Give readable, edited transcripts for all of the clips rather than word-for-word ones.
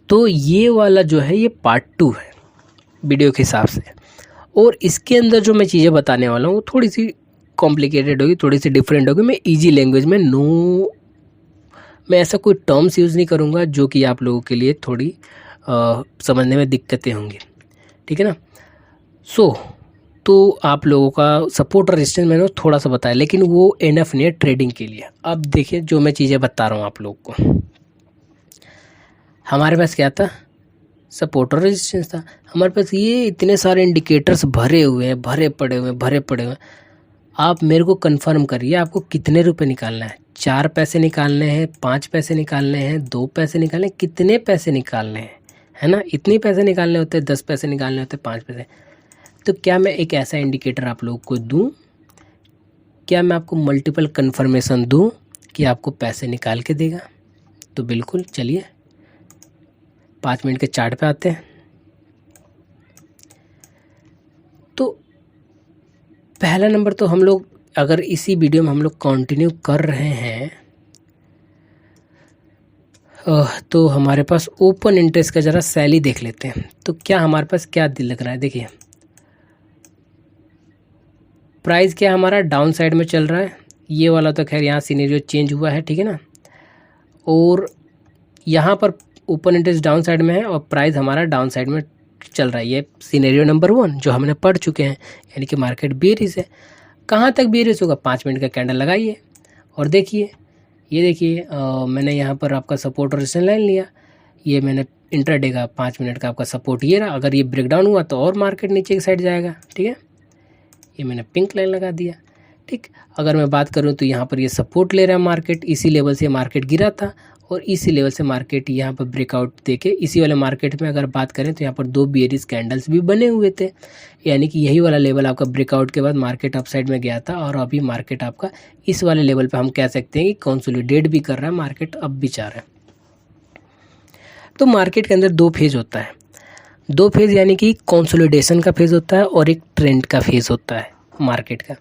तो ये वाला जो है ये पार्ट 2 है वीडियो के हिसाब से, और इसके अंदर जो मैं चीज़ें बताने वाला हूँ वो थोड़ी सी कॉम्प्लिकेटेड होगी, थोड़ी सी डिफरेंट होगी। मैं इजी लैंग्वेज में मैं ऐसा कोई टर्म्स यूज़ नहीं करूँगा जो कि आप लोगों के लिए थोड़ी समझने में दिक्कतें होंगी, ठीक है ना। तो आप लोगों का सपोर्ट और रेजिस्टेंस मैंने थोड़ा सा बताया, लेकिन वो एनफ नहीं है ट्रेडिंग के लिए। अब देखिए जो मैं चीज़ें बता रहा हूँ आप लोगों को, हमारे पास क्या था, सपोर्ट और रेजिस्टेंस था। हमारे पास ये इतने सारे इंडिकेटर्स भरे हुए हैं, भरे पड़े हुए हैं। आप मेरे को कंफर्म करिए आपको कितने रुपए निकालना है। 4 पैसे निकालने हैं, 5 पैसे निकालने हैं, 2 पैसे निकालने हैं, कितने पैसे निकालने हैं, है ना। इतने पैसे निकालने होते हैं, 10 पैसे निकालने होते हैं, 5 पैसे। तो क्या मैं एक ऐसा इंडिकेटर आप लोगों को दूं, क्या मैं आपको मल्टीपल कंफर्मेशन दूं कि आपको पैसे निकाल के देगा? तो बिल्कुल, चलिए 5 मिनट के चार्ट पे आते हैं। तो पहला नंबर तो हम लोग अगर इसी वीडियो में हम लोग कंटिन्यू कर रहे हैं तो हमारे पास ओपन इंटरेस्ट का ज़रा सैली देख लेते हैं। तो क्या हमारे पास क्या दिल लग रहा है, देखिए प्राइस क्या हमारा डाउन साइड में चल रहा है। ये वाला तो खैर यहाँ सिनेरियो चेंज हुआ है, ठीक है ना। और यहाँ पर ओपन इंटरेस्ट डाउन साइड में है और प्राइस हमारा डाउन साइड में चल रहा है। ये सिनेरियो नंबर 1 जो हमने पढ़ चुके हैं, यानी कि मार्केट बेरिश है। कहाँ तक बेरिश होगा, 5 मिनट का कैंडल लगाइए और देखिए, ये देखिए मैंने यहाँ पर आपका सपोर्ट और रेजिस्टेंस लाइन लिया। ये मैंने इंट्राडे का 5 मिनट का आपका सपोर्ट ये रहा। अगर ये ब्रेकडाउन हुआ तो और मार्केट नीचे की साइड जाएगा, ठीक है। ये मैंने पिंक लाइन लगा दिया, ठीक। अगर मैं बात करूँ तो यहाँ पर ये सपोर्ट ले रहा है मार्केट, इसी लेवल से मार्केट गिरा था और इसी लेवल से मार्केट यहाँ पर ब्रेकआउट देके इसी वाले मार्केट में अगर बात करें तो यहाँ पर 2 बेयरिश कैंडल्स भी बने हुए थे, यानी कि यही वाला लेवल आपका ब्रेकआउट के बाद मार्केट अपसाइड में गया था और अभी मार्केट आपका इस वाले लेवल पे हम कह सकते हैं कि कंसोलिडेट भी कर रहा है, मार्केट अब भी चाह रहा है। तो मार्केट के अंदर 2 फेज होता है, 2 फेज यानी कि कंसोलिडेशन का फेज होता है और एक ट्रेंड का फेज होता है मार्केट का।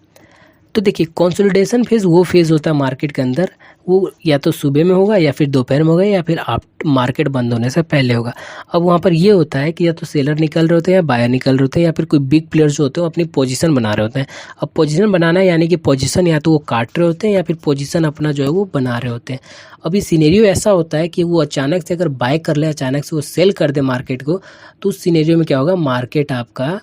तो देखिए कंसोलिडेशन फेज वो फेज होता है मार्केट के अंदर, वो या तो सुबह में होगा या फिर दोपहर में होगा या फिर आप मार्केट बंद होने से पहले होगा। अब वहाँ पर ये होता है कि या तो सेलर निकल रहे होते हैं या बायर निकल रहे होते हैं या फिर कोई बिग प्लेयर्स जो होते हैं वो अपनी पोजीशन बना रहे होते हैं। अब पोजीशन बनाना है यानी कि पोजीशन या तो वो काट रहे होते हैं या फिर पोजीशन अपना जो है वो बना रहे होते हैं। अभी सिनेरियो ऐसा होता है कि वो अचानक से अगर बाय कर ले, अचानक से वो सेल कर दे मार्केट को, तो उस सिनेरियो में क्या होगा, मार्केट आपका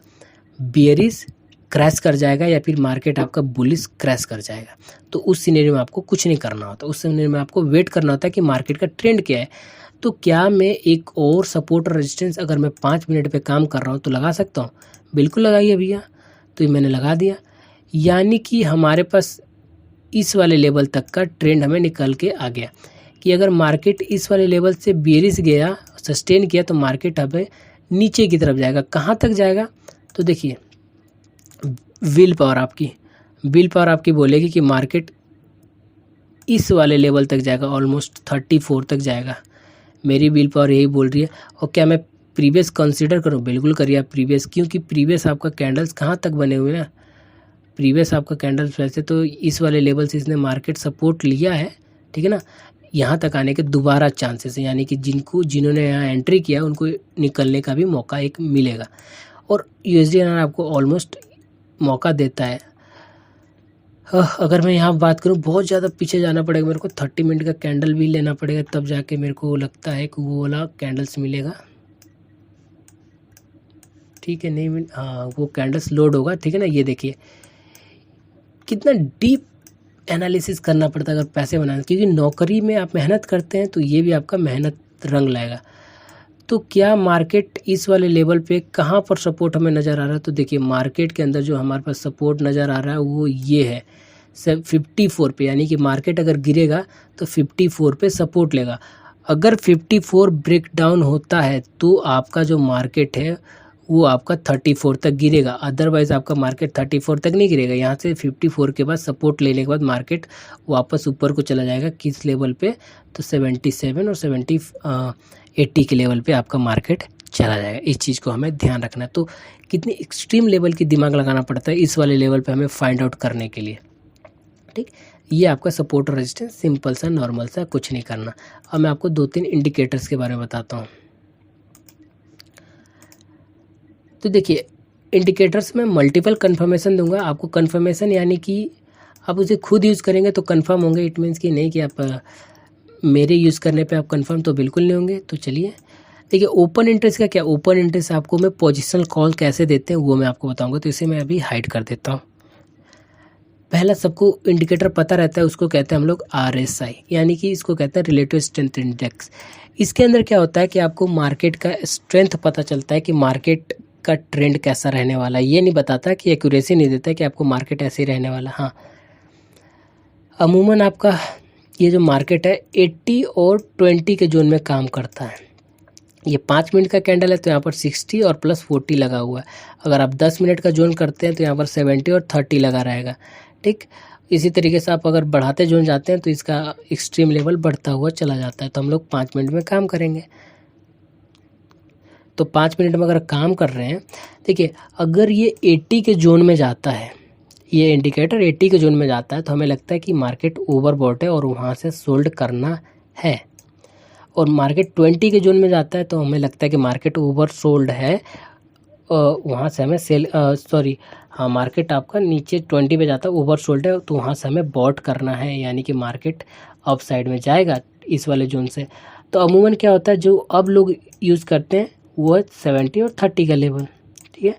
बियरिश क्रैश कर जाएगा या फिर मार्केट आपका बुलिश क्रैश कर जाएगा। तो उस सिनेरियो में आपको कुछ नहीं करना होता, उस सिनेरियो में आपको वेट करना होता है कि मार्केट का ट्रेंड क्या है। तो क्या मैं एक और सपोर्ट और रेजिस्टेंस अगर मैं 5 मिनट पे काम कर रहा हूँ तो लगा सकता हूँ? बिल्कुल लगाइए भैया। तो ये मैंने लगा दिया, यानी कि हमारे पास इस वाले लेवल तक का ट्रेंड हमें निकल के आ गया कि अगर मार्केट इस वाले लेवल से बेरिश गया, सस्टेन किया, तो मार्केट हमें नीचे की तरफ जाएगा। कहाँ तक जाएगा, तो देखिए विल पावर आपकी बोलेगी कि मार्केट इस वाले लेवल तक जाएगा, ऑलमोस्ट 34 तक जाएगा। मेरी विल पावर यही बोल रही है। और क्या मैं प्रीवियस कंसीडर करूं? बिल्कुल करिए आप प्रीवियस, क्योंकि प्रीवियस आपका कैंडल्स कहाँ तक बने हुए हैं, प्रीवियस आपका कैंडल्स वैसे तो इस वाले लेवल से इसने मार्केट सपोर्ट लिया है, ठीक है ना। यहाँ तक आने के दोबारा चांसेस हैं, यानी कि जिन्होंने यहाँ एंट्री किया उनको निकलने का भी मौका एक मिलेगा। और USD आपको ऑलमोस्ट मौका देता है। अगर मैं यहाँ बात करूँ, बहुत ज़्यादा पीछे जाना पड़ेगा मेरे को, 30 मिनट का कैंडल भी लेना पड़ेगा, तब जाके मेरे को लगता है कि वो वाला कैंडल्स मिलेगा, ठीक है। नहीं, हाँ वो कैंडल्स लोड होगा, ठीक है ना। ये देखिए कितना डीप एनालिसिस करना पड़ता है अगर पैसे बनाना, क्योंकि नौकरी में आप मेहनत करते हैं तो ये भी आपका मेहनत रंग लाएगा। तो क्या मार्केट इस वाले लेवल पे कहाँ पर सपोर्ट हमें नज़र आ रहा है, तो देखिए मार्केट के अंदर जो हमारे पास सपोर्ट नज़र आ रहा है वो ये है 54 पे, यानी कि मार्केट अगर गिरेगा तो 54 पे सपोर्ट लेगा। अगर 54 ब्रेक डाउन होता है तो आपका जो मार्केट है वो आपका 34 तक गिरेगा, अदरवाइज़ आपका मार्केट 34 तक नहीं गिरेगा। यहाँ से 54 के बाद सपोर्ट लेने के बाद मार्केट वापस ऊपर को चला जाएगा, किस लेवल पे, तो 77 और 80 के लेवल पे आपका मार्केट चला जाएगा। इस चीज़ को हमें ध्यान रखना है। तो कितनी एक्सट्रीम लेवल की दिमाग लगाना पड़ता है इस वाले लेवल पे हमें फाइंड आउट करने के लिए, ठीक। ये आपका सपोर्ट और रेजिस्टेंस, सिंपल सा नॉर्मल सा, कुछ नहीं करना। अब मैं आपको 2-3 इंडिकेटर्स के बारे में बताता हूँ। तो देखिए इंडिकेटर्स में मल्टीपल कन्फर्मेशन दूंगा आपको। कन्फर्मेशन यानी कि आप उसे खुद यूज़ करेंगे तो कंफर्म होंगे, इट मीन्स कि नहीं कि आप मेरे यूज़ करने पे आप कंफर्म तो बिल्कुल नहीं होंगे। तो चलिए देखिए ओपन इंटरेस्ट का क्या, ओपन इंटरेस्ट आपको मैं पोजिशनल कॉल कैसे देते हैं वो मैं आपको बताऊंगा। तो इसे मैं अभी हाइड कर देता हूँ। पहला सबको इंडिकेटर पता रहता है, उसको कहते हैं हम लोग RSI, यानी कि इसको कहते हैं रिलेटिव स्ट्रेंथ इंडेक्स। इसके अंदर क्या होता है कि आपको मार्केट का स्ट्रेंथ पता चलता है कि मार्केट का ट्रेंड कैसा रहने वाला है। ये नहीं बताता कि एक्यूरेसी नहीं देता कि आपको मार्केट ऐसे ही रहने वाला। हाँ, अमूमन आपका ये जो मार्केट है 80 और 20 के जोन में काम करता है। ये 5 मिनट का कैंडल है तो यहाँ पर 60 और प्लस 40 लगा हुआ है। अगर आप 10 मिनट का जोन करते हैं तो यहाँ पर 70 और 30 लगा रहेगा। ठीक, इसी तरीके से आप अगर बढ़ाते जोन जाते हैं तो इसका एक्सट्रीम लेवल बढ़ता हुआ चला जाता है। तो हम लोग 5 मिनट में काम करेंगे। तो 5 मिनट में अगर काम कर रहे हैं, देखिए अगर ये 80 के जोन में जाता है, ये इंडिकेटर 80 के जोन में जाता है तो हमें लगता है कि मार्केट ओवरबॉट है और वहाँ से सोल्ड करना है। और मार्केट 20 के जोन में जाता है तो हमें लगता है कि मार्केट ओवर सोल्ड है, वहाँ से हमें सेल हाँ मार्केट आपका नीचे 20 पे जाता है ओवर सोल्ड है तो वहाँ से हमें बॉट करना है, यानी कि मार्केट अप साइड में जाएगा इस वाले जोन से। तो अमूमन क्या होता है जो अब लोग यूज़ करते हैं वो है 70 और 30 का लेवल। ठीक है,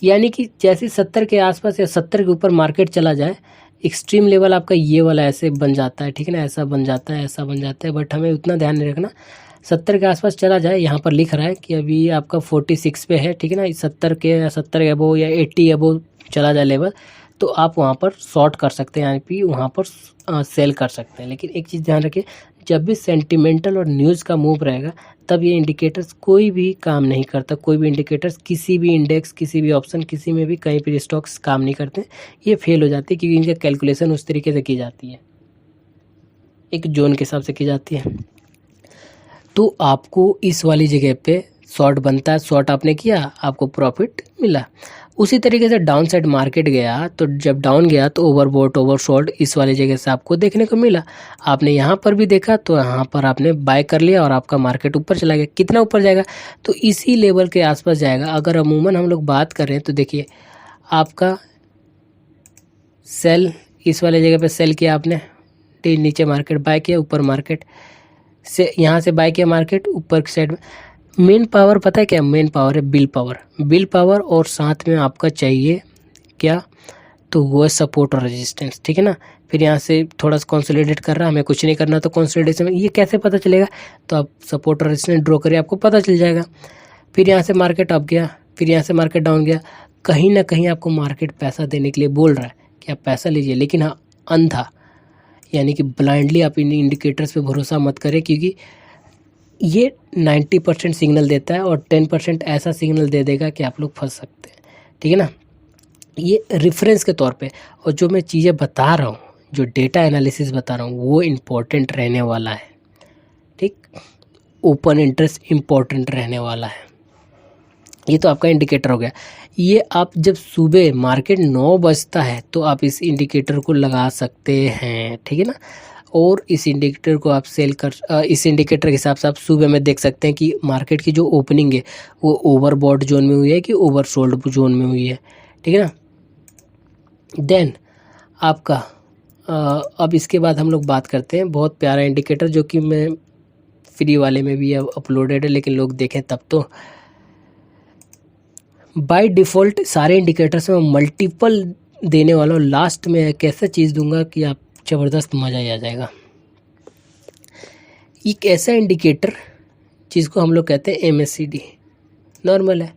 यानी कि जैसे 70 के आसपास या 70 के ऊपर मार्केट चला जाए, एक्सट्रीम लेवल आपका ये वाला ऐसे बन जाता है। ठीक है ना, ऐसा बन जाता है, ऐसा बन जाता है, बट हमें उतना ध्यान नहीं रखना। 70 के आसपास चला जाए, यहाँ पर लिख रहा है कि अभी आपका 46 पे है। ठीक है ना, 70 के या 70 के अबो या 80 अबो चला जाए लेवल तो आप वहाँ पर शॉर्ट कर सकते हैं, यानी कि वहाँ पर सेल कर सकते हैं। लेकिन एक चीज़ ध्यान रखिए, जब भी सेंटिमेंटल और न्यूज़ का मूव रहेगा तब ये इंडिकेटर्स कोई भी काम नहीं करता। कोई भी इंडिकेटर्स किसी भी इंडेक्स, किसी भी ऑप्शन, किसी में भी कहीं पर स्टॉक्स काम नहीं करते, ये फेल हो जाते हैं क्योंकि इनका कैलकुलेशन उस तरीके से की जाती है, एक जोन के हिसाब से की जाती है। तो आपको इस वाली जगह पे शॉर्ट बनता है, शॉर्ट आपने किया, आपको प्रॉफिट मिला। उसी तरीके से डाउन साइड मार्केट गया तो जब डाउन गया तो ओवरबॉट ओवर शॉर्ट इस वाली जगह से आपको देखने को मिला। आपने यहाँ पर भी देखा तो यहाँ पर आपने बाय कर लिया और आपका मार्केट ऊपर चला गया। कितना ऊपर जाएगा तो इसी लेवल के आसपास जाएगा। अगर अमूमन हम लोग बात करें तो देखिए आपका सेल इस वाले जगह पे सेल किया आपने, नीचे मार्केट बाय किया, ऊपर मार्केट से यहाँ से बाय किया, मार्केट ऊपर साइड में। मेन पावर पता है क्या, मेन पावर है बिल पावर। बिल पावर और साथ में आपका चाहिए क्या, तो वो है सपोर्ट और रेजिस्टेंस। ठीक है ना, फिर यहाँ से थोड़ा सा कंसोलिडेट कर रहा है, हमें कुछ नहीं करना तो कंसोलिडेशन में ये कैसे पता चलेगा, तो आप सपोर्ट और रेजिस्टेंस ड्रॉ करिए, आपको पता चल जाएगा। फिर यहाँ से मार्केट अप गया, फिर यहाँ से मार्केट डाउन गया। कहीं ना कहीं आपको मार्केट पैसा देने के लिए बोल रहा है कि आप पैसा लीजिए, लेकिन हाँ अंधा, यानी कि ब्लाइंडली आप इन इंडिकेटर्स पे भरोसा मत करें, क्योंकि ये 90% सिग्नल देता है और 10% ऐसा सिग्नल दे देगा कि आप लोग फंस सकते हैं। ठीक है ना, ये रेफरेंस के तौर पे। और जो मैं चीज़ें बता रहा हूँ, जो डेटा एनालिसिस बता रहा हूँ वो इम्पोर्टेंट रहने वाला है। ठीक, ओपन इंटरेस्ट इम्पोर्टेंट रहने वाला है। ये तो आपका इंडिकेटर हो गया। ये आप जब सुबह मार्केट 9 बजता है तो आप इस इंडिकेटर को लगा सकते हैं। ठीक है ना, और इस इंडिकेटर को आप इस इंडिकेटर के हिसाब से आप सुबह में देख सकते हैं कि मार्केट की जो ओपनिंग है वो ओवरबॉट जोन में हुई है कि ओवरसोल्ड जोन में हुई है। ठीक है ना, देन आपका अब इसके बाद हम लोग बात करते हैं बहुत प्यारा इंडिकेटर जो कि मैं फ्री वाले में भी अपलोडेड है, लेकिन लोग देखें तब तो। बाय डिफ़ॉल्ट सारे इंडिकेटर्स में मल्टीपल देने वाला हूँ। लास्ट में एक ऐसा चीज़ दूंगा कि आप ज़बरदस्त मज़ा ही आ जाएगा। एक ऐसा इंडिकेटर जिसको हम लोग कहते हैं MACD, नॉर्मल है।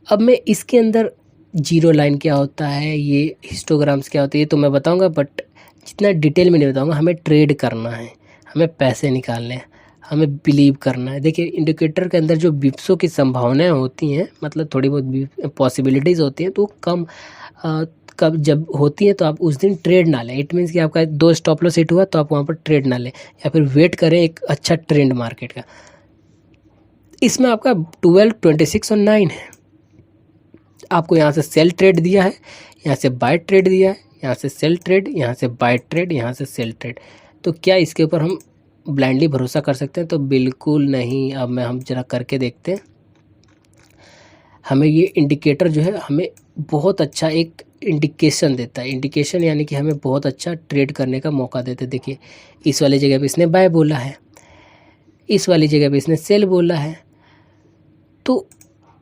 अब मैं इसके अंदर जीरो लाइन क्या होता है, ये हिस्टोग्राम्स क्या होते हैं, ये तो मैं बताऊंगा, बट जितना डिटेल में नहीं बताऊंगा। हमें ट्रेड करना है, हमें पैसे निकालने हैं, हमें बिलीव करना है। देखिए इंडिकेटर के अंदर जो बिप्सों की संभावनाएं होती हैं, मतलब थोड़ी बहुत पॉसिबिलिटीज़ होती हैं, तो कम कब जब होती है तो आप उस दिन ट्रेड ना लें। इट मीन्स कि आपका 2 स्टॉप लॉस हिट हुआ तो आप वहाँ पर ट्रेड ना लें, या फिर वेट करें एक अच्छा ट्रेंड मार्केट का। इसमें आपका 12, 26 और 9 है। आपको यहाँ से सेल ट्रेड दिया है, यहाँ से बाय ट्रेड दिया है, यहाँ से सेल ट्रेड, यहाँ से बाय ट्रेड, यहाँ से सेल ट्रेड। तो क्या इसके ऊपर हम ब्लाइंडली भरोसा कर सकते हैं? तो बिल्कुल नहीं। अब हम जरा करके देखते हैं। हमें ये इंडिकेटर जो है हमें बहुत अच्छा एक इंडिकेशन देता है। इंडिकेशन यानी कि हमें बहुत अच्छा ट्रेड करने का मौका देता है। देखिए इस वाली जगह पे इसने बाय बोला है, इस वाली जगह पे इसने सेल बोला है। तो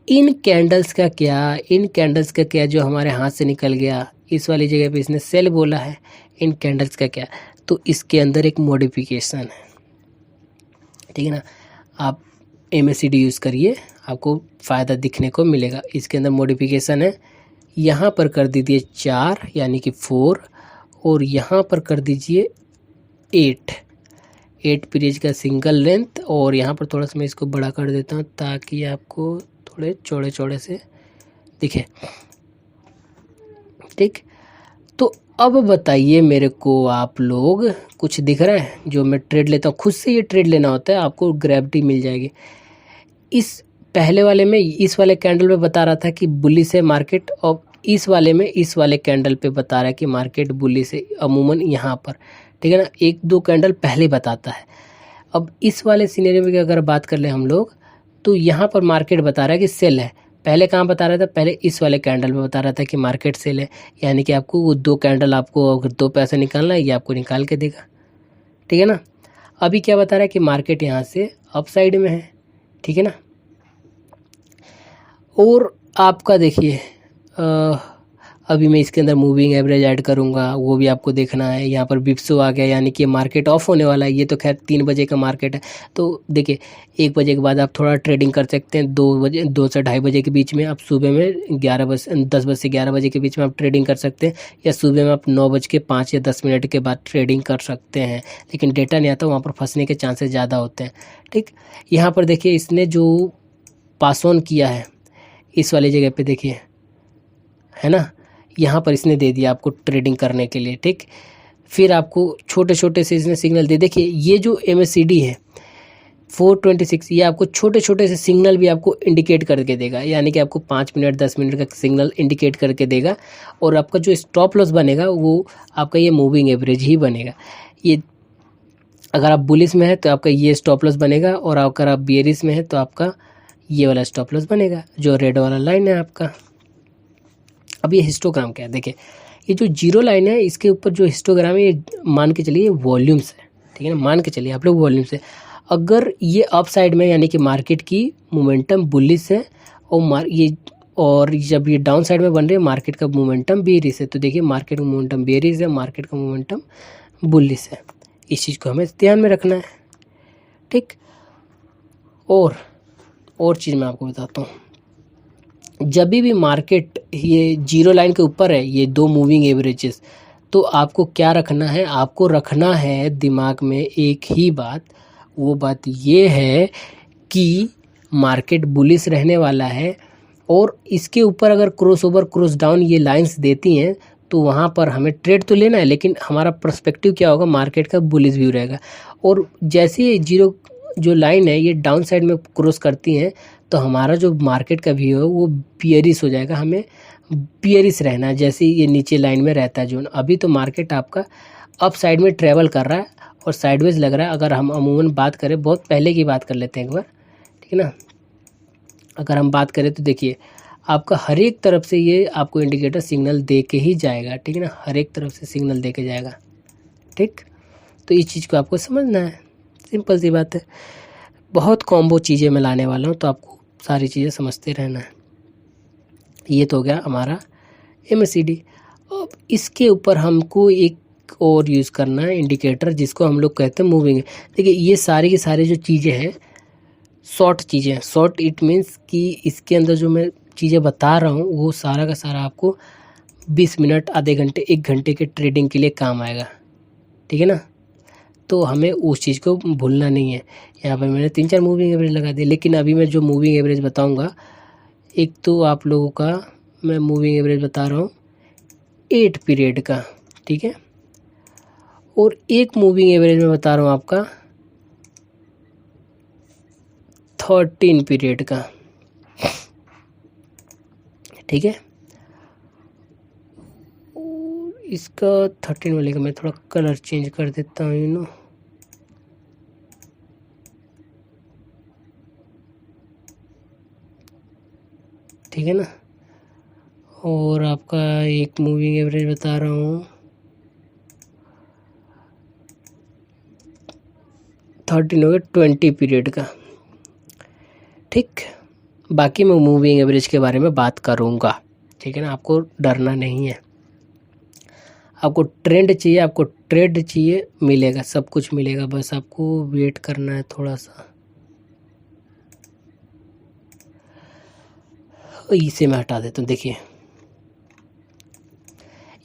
इन कैंडल्स का क्या, इन कैंडल्स का क्या जो हमारे हाथ से निकल गया, इस वाली जगह पे इसने सेल बोला है, इन कैंडल्स का क्या, तो इसके अंदर एक मॉडिफिकेशन है, ठीक है ना। आप MACD यूज़ करिए, आपको फ़ायदा दिखने को मिलेगा। इसके अंदर मॉडिफिकेशन है, यहाँ पर कर दीजिए 4 यानी कि 4, और यहाँ पर कर दीजिए 8 पीरियड का सिंगल लेंथ, और यहाँ पर थोड़ा सा मैं इसको बड़ा कर देता हूँ ताकि आपको थोड़े चौड़े चौड़े से दिखे, ठीक। तो अब बताइए मेरे को आप लोग, कुछ दिख रहा है जो मैं ट्रेड लेता हूँ? खुद से ये ट्रेड लेना होता है, आपको ग्रेविटी मिल जाएगी। इस पहले वाले में इस वाले कैंडल पे बता रहा था कि बुलिश है मार्केट, और इस वाले में इस वाले कैंडल पे बता रहा है कि मार्केट बुलिश है अमूमन यहाँ पर, ठीक है ना। 1-2 कैंडल पहले बताता है। अब इस वाले सिनेरियो में अगर बात कर ले हम लोग, तो यहाँ पर मार्केट बता रहा है कि सेल है। पहले कहाँ बता रहा था? पहले इस वाले कैंडल में बता रहा था कि मार्केट सेल है, यानी कि आपको वो 2 कैंडल, आपको अगर 2 पैसे निकालना है ये आपको निकाल के देगा, ठीक है ना। अभी क्या बता रहा है कि मार्केट यहाँ से अप साइड में है, ठीक है ना। और आपका देखिए अभी मैं इसके अंदर मूविंग एवरेज ऐड करूंगा, वो भी आपको देखना है। यहाँ पर बिप्सो आ गया, यानी कि मार्केट ऑफ होने वाला है। ये तो खैर 3 बजे का मार्केट है, तो देखिए 1 बजे के बाद आप थोड़ा ट्रेडिंग कर सकते हैं। 2 बजे, 2 से 2:30 बजे के बीच में आप सुबह में 11 बजे 10 बजे से 11 बजे के बीच में आप ट्रेडिंग कर सकते हैं, या सुबह में आप 9:05 या 10 मिनट के बाद ट्रेडिंग कर सकते हैं। लेकिन डेटा नहीं आता, वहाँ पर फंसने के चांसेस ज़्यादा होते हैं, ठीक। यहाँ पर देखिए इसने जो पास ऑन किया है इस वाली जगह पे देखिए, है ना, यहाँ पर इसने दे दिया आपको ट्रेडिंग करने के लिए, ठीक। फिर आपको छोटे छोटे से इसने सिग्नल दे, देखिए ये जो MACD है 426, ये आपको छोटे छोटे से सिग्नल भी आपको इंडिकेट करके देगा, यानी कि आपको 5 मिनट 10 मिनट का सिग्नल इंडिकेट करके देगा। और आपका जो स्टॉप लॉस बनेगा वो आपका ये मूविंग एवरेज ही बनेगा। ये अगर आप बुलिश में है तो आपका ये स्टॉप लॉस बनेगा, और अगर आप बियरिश में है तो आपका ये वाला स्टॉप लॉस बनेगा, जो रेड वाला लाइन है आपका। अब ये हिस्टोग्राम क्या है? देखिए ये जो 0 लाइन है इसके ऊपर जो हिस्टोग्राम है, ये मान के चलिए वॉल्यूम्स है, ठीक है ना। मान के चलिए आप लोग वॉल्यूम्स है। अगर ये अप साइड में यानी कि मार्केट की मोमेंटम बुलिश है, और जब ये डाउन साइड में बन रही है मार्केट का मोमेंटम बेरिश है, तो देखिए मार्केट का मोमेंटम बेरिश है, मार्केट का मोमेंटम बुलिश है। इस चीज़ को हमें ध्यान में रखना है, ठीक। और चीज़ मैं आपको बताता हूँ, जब भी मार्केट ये 0 लाइन के ऊपर है, ये 2 मूविंग एवरेजेस, तो आपको क्या रखना है? आपको रखना है दिमाग में एक ही बात, वो बात ये है कि मार्केट बुलिश रहने वाला है, और इसके ऊपर अगर क्रॉस ओवर क्रॉस डाउन ये लाइंस देती हैं तो वहाँ पर हमें ट्रेड तो लेना है, लेकिन हमारा पर्सपेक्टिव क्या होगा? मार्केट का बुलिश व्यू रहेगा। और जैसे ये 0 जो लाइन है ये डाउन साइड में क्रॉस करती हैं, तो हमारा जो मार्केट का व्यू है वो बियरिश हो जाएगा। हमें बियरिश रहना है, जैसे ये नीचे लाइन में रहता है जोन। अभी तो मार्केट आपका अप साइड में ट्रेवल कर रहा है और साइडवेज लग रहा है। अगर हम अमूमन बात करें, बहुत पहले की बात कर लेते हैं एक बार, ठीक है ना। अगर हम बात करें तो देखिए आपका हर एक तरफ से ये आपको इंडिकेटर सिग्नल दे के ही जाएगा, ठीक है ना। हर एक तरफ से सिग्नल दे के जाएगा, ठीक। तो इस चीज़ को आपको समझना है, सिंपल सी बात है। बहुत कॉम्बो चीज़ें मैं लाने वाला हूँ, तो आपको सारी चीज़ें समझते रहना है। ये तो हो गया हमारा MACD। अब इसके ऊपर हमको एक और यूज़ करना है इंडिकेटर, जिसको हम लोग कहते हैं मूविंग। देखिए ये सारी की सारी जो चीज़ें हैं शॉर्ट चीज़ें हैं। शॉर्ट इट मीन्स कि इसके अंदर जो मैं चीज़ें बता रहा हूँ वो सारा का सारा आपको 20 मिनट, आधे घंटे, 1 घंटे के ट्रेडिंग के लिए काम आएगा, ठीक है ना। तो हमें उस चीज़ को भूलना नहीं है। यहाँ पर मैंने 3-4 मूविंग एवरेज लगा दिए, लेकिन अभी मैं जो मूविंग एवरेज बताऊँगा, एक तो आप लोगों का मैं मूविंग एवरेज बता रहा हूँ 8 पीरियड का, ठीक है। और एक मूविंग एवरेज में बता रहा हूँ आपका 13 पीरियड का, ठीक है। और इसका 13 वाले का मैं थोड़ा कलर चेंज कर देता हूँ, ठीक है ना। और आपका एक मूविंग एवरेज बता रहा हूँ 13 हो गया 20 पीरियड का। ठीक, बाकी मैं मूविंग एवरेज के बारे में बात करूँगा, ठीक है ना। आपको डरना नहीं है, आपको ट्रेंड चाहिए, आपको ट्रेड चाहिए, मिलेगा, सब कुछ मिलेगा, बस आपको वेट करना है थोड़ा सा। इसे मैं हटा देता हूँ। देखिए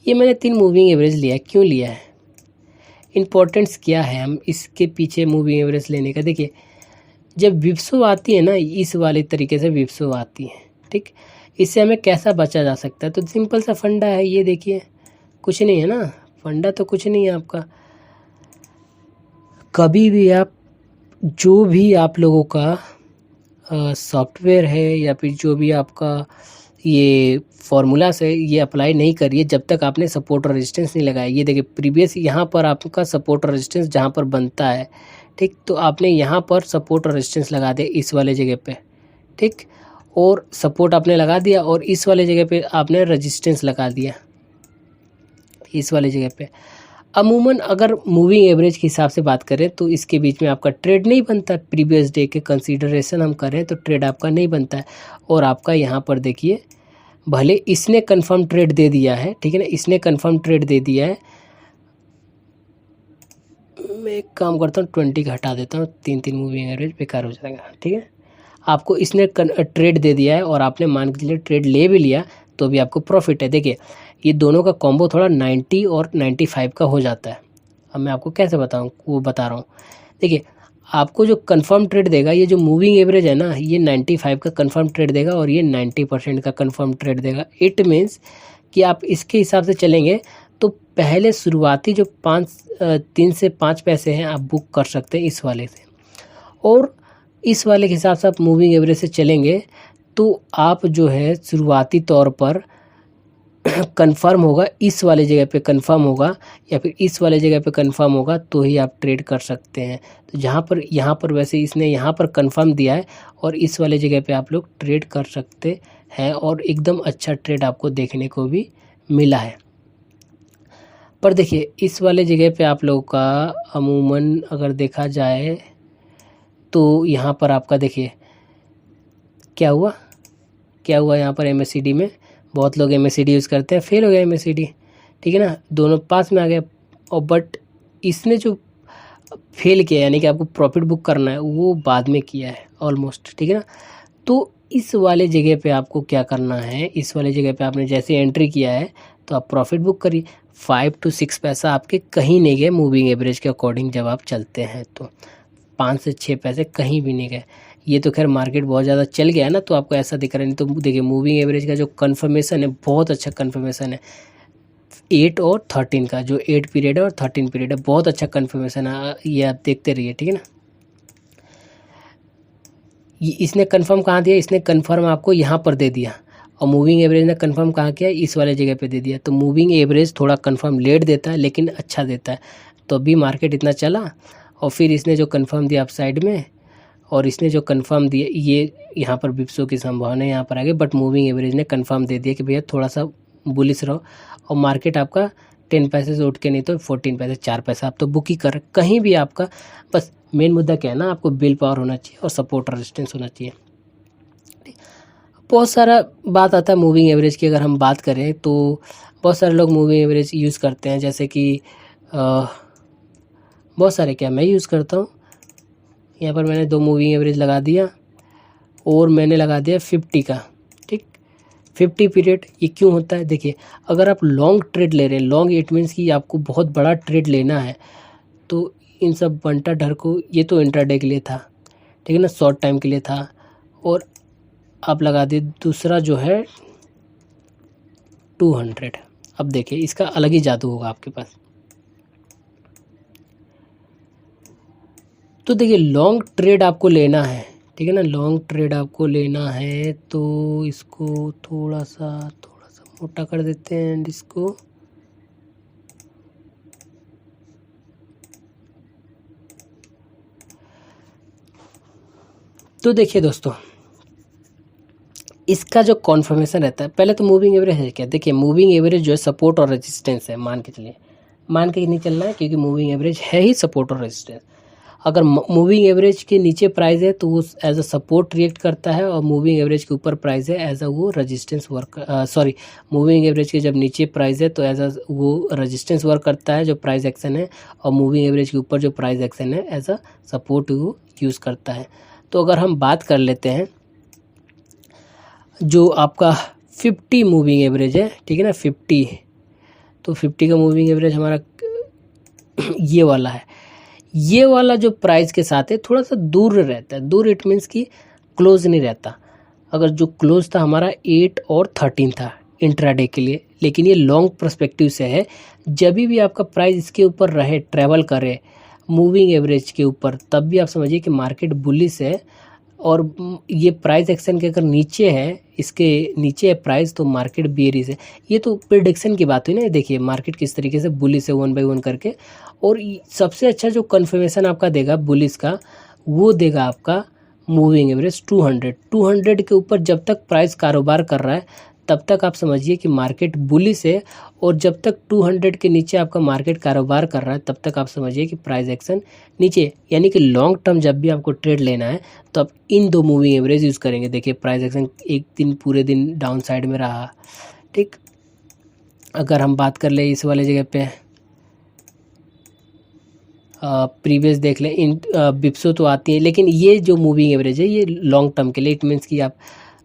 ये मैंने 3 मूविंग एवरेज लिया है, क्यों लिया है, इम्पोर्टेंस क्या है हम इसके पीछे मूविंग एवरेज लेने का। देखिए जब विप्सो आती है ना, इस वाले तरीके से विप्सो आती है, ठीक, इससे हमें कैसा बचा जा सकता है। तो सिंपल सा फंडा है, ये देखिए कुछ नहीं है ना, फंडा तो कुछ नहीं है आपका। कभी भी आप जो भी आप लोगों का सॉफ्टवेयर है या फिर जो भी आपका ये फार्मूला से ये अप्लाई नहीं करिए जब तक आपने सपोर्ट और रेजिस्टेंस नहीं लगाया। ये देखिए प्रीवियस यहाँ पर आपका सपोर्ट और रेजिस्टेंस जहाँ पर बनता है, ठीक, तो आपने यहाँ पर सपोर्ट और रेजिस्टेंस लगा दिया इस वाले जगह पे, ठीक, और सपोर्ट आपने लगा दिया और इस वाले जगह पे आपने रेजिस्टेंस लगा दिया इस वाले जगह पे। अमूमन अगर मूविंग एवरेज के हिसाब से बात करें तो इसके बीच में आपका ट्रेड नहीं बनता है, प्रीवियस डे के कंसीडरेशन हम करें तो ट्रेड आपका नहीं बनता है। और आपका यहाँ पर देखिए भले इसने कंफर्म ट्रेड दे दिया है, ठीक है ना, इसने कंफर्म ट्रेड दे दिया है। मैं एक काम करता हूँ 20 का हटा देता हूँ, 3 मूविंग एवरेज बेकार हो जाएगा, ठीक है। आपको इसने ट्रेड दे दिया है और आपने मान के चलिए ट्रेड ले भी लिया तो भी आपको प्रॉफिट है। देखिए ये दोनों का कॉम्बो थोड़ा 90 और 95 का हो जाता है। अब मैं आपको कैसे बताऊँ, वो बता रहा हूँ। देखिए आपको जो कंफर्म ट्रेड देगा, ये जो मूविंग एवरेज है ना, ये 95 का कंफर्म ट्रेड देगा और ये 90% का कंफर्म ट्रेड देगा। इट मीन्स कि आप इसके हिसाब से चलेंगे तो पहले शुरुआती जो 3 से 5 पैसे हैं आप बुक कर सकते हैं इस वाले से, और इस वाले के हिसाब से आप मूविंग एवरेज से चलेंगे तो आप जो है शुरुआती तौर पर कंफर्म होगा, इस वाले जगह पे कंफर्म होगा या फिर इस वाले जगह पे कंफर्म होगा तो ही आप ट्रेड कर सकते हैं। तो यहाँ पर वैसे इसने यहाँ पर कंफर्म दिया है और इस वाले जगह पे आप लोग ट्रेड कर सकते हैं और एकदम अच्छा ट्रेड आपको देखने को भी मिला है। पर देखिए इस वाले जगह पे आप लोगों का अमूमन अगर देखा जाए तो यहाँ पर आपका देखिए क्या हुआ यहाँ पर MACD में बहुत लोग MACD यूज़ करते हैं, फेल हो गया MACD, ठीक है ना, दोनों पास में आ गए। और बट इसने जो फेल किया यानी कि आपको प्रॉफिट बुक करना है वो बाद में किया है ऑलमोस्ट, ठीक है ना। तो इस वाले जगह पे आपको क्या करना है, इस वाले जगह पे आपने जैसे एंट्री किया है तो आप प्रॉफिट बुक करिए। 5 to 6 पैसा आपके कहीं नहीं गए मूविंग एवरेज के अकॉर्डिंग, जब आप चलते हैं तो 5 से 6 पैसे कहीं भी नहीं गए। ये तो खैर मार्केट बहुत ज़्यादा चल गया है ना तो आपको ऐसा दिख रहा है, नहीं तो देखिए मूविंग एवरेज का जो कन्फर्मेशन है बहुत अच्छा कन्फर्मेशन है। 8 और 13 का जो 8 पीरियड है और 13 पीरियड है, बहुत अच्छा कन्फर्मेशन है, ये आप देखते रहिए, ठीक है ना। ये इसने कंफर्म कहाँ दिया, इसने कंफर्म आपको यहाँ पर दे दिया और मूविंग एवरेज ने कंफर्म कहाँ किया, इस वाले जगह पे दे दिया। तो मूविंग एवरेज थोड़ा कंफर्म लेट देता है लेकिन अच्छा देता है, तो अभी मार्केट इतना चला और फिर इसने जो कंफर्म दिया अप साइड में और इसने जो कंफर्म दिया ये यहाँ पर विप्सो की संभावना यहाँ पर आ गई, बट मूविंग एवरेज ने कंफर्म दे दिया कि भैया थोड़ा सा बुलिश रहो और मार्केट आपका 10 पैसे से उठ के नहीं तो 14 पैसे 4 पैसा आप तो बुक ही कर कहीं भी आपका। बस मेन मुद्दा क्या है ना, आपको बिल पावर होना चाहिए और सपोर्ट रेजिस्टेंस होना चाहिए। बहुत सारा बात आता है मूविंग एवरेज की, अगर हम बात करें तो बहुत सारे लोग मूविंग एवरेज यूज़ करते हैं, जैसे कि बहुत सारे क्या मैं यूज़ करता हूँ। यहाँ पर मैंने 2 मूविंग एवरेज लगा दिया और मैंने लगा दिया 50 का, ठीक, 50 पीरियड। ये क्यों होता है, देखिए अगर आप लॉन्ग ट्रेड ले रहे हैं, लॉन्ग इट मीन्स कि आपको बहुत बड़ा ट्रेड लेना है, तो इन सब बंटा डर को, ये तो इंट्राडे के लिए था, ठीक है ना, शॉर्ट टाइम के लिए था, और आप लगा दिए दूसरा जो है 200। अब देखिए इसका अलग ही जादू होगा आपके पास। तो देखिए लॉन्ग ट्रेड आपको लेना है, ठीक है ना, लॉन्ग ट्रेड आपको लेना है तो इसको थोड़ा सा मोटा कर देते हैं एंड इसको तो देखिए दोस्तों इसका जो कॉन्फर्मेशन रहता है, पहले तो मूविंग एवरेज है क्या, देखिए मूविंग एवरेज जो है सपोर्ट और रेजिस्टेंस है, मान के चलिए, मान के नहीं चलना है क्योंकि मूविंग एवरेज है ही सपोर्ट और रेजिस्टेंस। अगर मूविंग एवरेज के नीचे प्राइस है तो वो एज अ सपोर्ट रिएक्ट करता है, और मूविंग एवरेज के ऊपर प्राइस है एज अ वो resistance work, sorry moving average के जब नीचे प्राइस है तो एज अ वो रेजिस्टेंस वर्क करता है जो प्राइस एक्शन है, और मूविंग एवरेज के ऊपर जो प्राइस एक्शन है एज अ सपोर्ट वो यूज़ करता है। तो अगर हम बात कर लेते हैं जो आपका 50 मूविंग एवरेज है, ठीक है ना, 50, तो 50 का मूविंग एवरेज हमारा ये वाला है। ये वाला जो प्राइस के साथ है थोड़ा सा दूर रहता है, दूर इट मीन्स कि क्लोज नहीं रहता। अगर जो क्लोज था हमारा 8 और 13 था इंट्राडे के लिए, लेकिन ये लॉन्ग पर्सपेक्टिव से है। जब भी आपका प्राइस इसके ऊपर रहे, ट्रैवल करे मूविंग एवरेज के ऊपर, तब भी आप समझिए कि मार्केट बुलिश है। और ये प्राइस एक्शन के अगर नीचे है, इसके नीचे है प्राइस, तो मार्केट बेयरिश है। ये तो प्रेडिक्शन की बात हुई ना, देखिए मार्केट किस तरीके से बुलिश है 1 बाय 1 करके। और सबसे अच्छा जो कन्फर्मेशन आपका देगा बुलिश का, वो देगा आपका मूविंग एवरेज 200 के ऊपर जब तक प्राइस कारोबार कर रहा है तब तक आप समझिए कि मार्केट बुलिश है। और जब तक 200 के नीचे आपका मार्केट कारोबार कर रहा है तब तक आप समझिए कि प्राइस एक्शन नीचे। यानी कि लॉन्ग टर्म जब भी आपको ट्रेड लेना है तो आप इन दो मूविंग एवरेज यूज़ करेंगे। देखिए प्राइस एक्शन एक दिन पूरे दिन डाउन साइड में रहा, ठीक। अगर हम बात कर ले इस वाले जगह पे प्रीवियस देख लें, इन बिप्सो तो आती है, लेकिन ये जो मूविंग एवरेज है ये लॉन्ग टर्म के लिए, इट मीन्स कि आप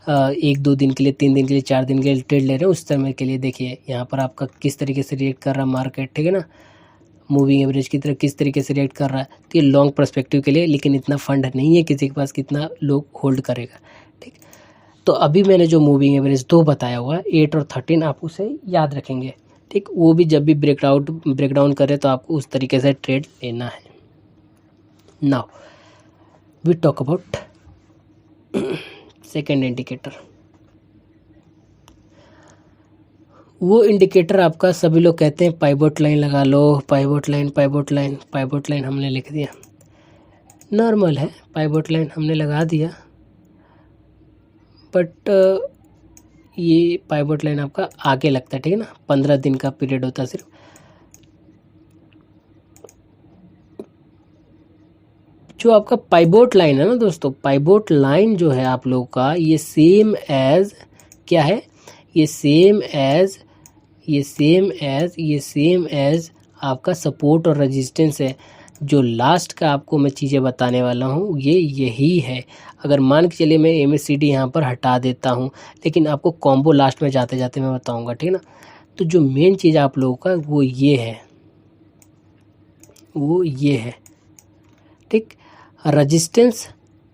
1-2 दिन के लिए, 3 दिन के लिए, 4 दिन के लिए ट्रेड ले रहे हैं उस समय के लिए। देखिए यहाँ पर आपका किस तरीके से रिएक्ट कर रहा है मार्केट, ठीक है ना, मूविंग एवरेज की तरह किस तरीके से रिएक्ट कर रहा है। तो ये लॉन्ग पर्सपेक्टिव के लिए, लेकिन इतना फंड नहीं है किसी के पास कितना लोग होल्ड करेगा, ठीक। तो अभी मैंने जो मूविंग एवरेज 2 बताया हुआ है 8 और 13, आप उसे याद रखेंगे, ठीक। वो भी जब भी ब्रेकडाउन करे तो आपको उस तरीके से ट्रेड लेना है। Now we talk about second indicator. वो इंडिकेटर आपका सभी लोग कहते हैं पाइवोट लाइन लगा लो, pivot line, pivot line, pivot line हमने लिख दिया, नॉर्मल है, पाइवोट लाइन हमने लगा दिया। बट ये पाइवोट लाइन आपका आगे लगता है, ठीक है ना, 15 दिन का पीरियड होता है सिर्फ। जो आपका पाइवोट लाइन है ना दोस्तों, पाइवोट लाइन जो है आप लोगों का, ये सेम एज क्या है, ये सेम एज आपका सपोर्ट और रेजिस्टेंस है। जो लास्ट का आपको मैं चीज़ें बताने वाला हूँ ये यही है। अगर मान के चलिए मैं MACD यहाँ पर हटा देता हूँ, लेकिन आपको कॉम्बो लास्ट में जाते जाते मैं बताऊँगा, ठीक है ना। तो जो मेन चीज़ आप लोगों का वो ये है, ठीक। रेजिस्टेंस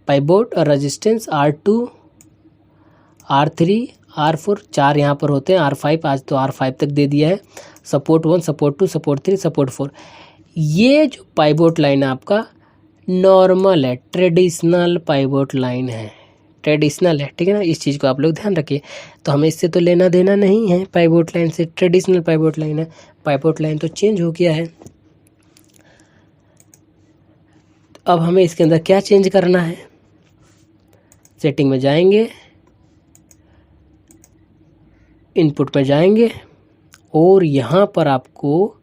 पाइवोट और रेजिस्टेंस R2, R3, R4, 4 यहाँ पर होते हैं, R5 आज तो R5 तक दे दिया है, सपोर्ट 1, सपोर्ट 2, सपोर्ट 3, सपोर्ट 4। ये जो पाइवोट लाइन है आपका नॉर्मल है, ट्रेडिशनल पाइवोट लाइन है, ट्रेडिशनल है, ठीक है ना। इस चीज़ को आप लोग ध्यान रखिए। तो हमें इससे तो लेना देना नहीं है पाइवोट लाइन से, ट्रेडिशनल पाइवोट लाइन है। पाइवोट लाइन तो चेंज हो गया है, अब हमें इसके अंदर क्या चेंज करना है, सेटिंग में जाएंगे, इनपुट में जाएंगे, और यहाँ पर आपको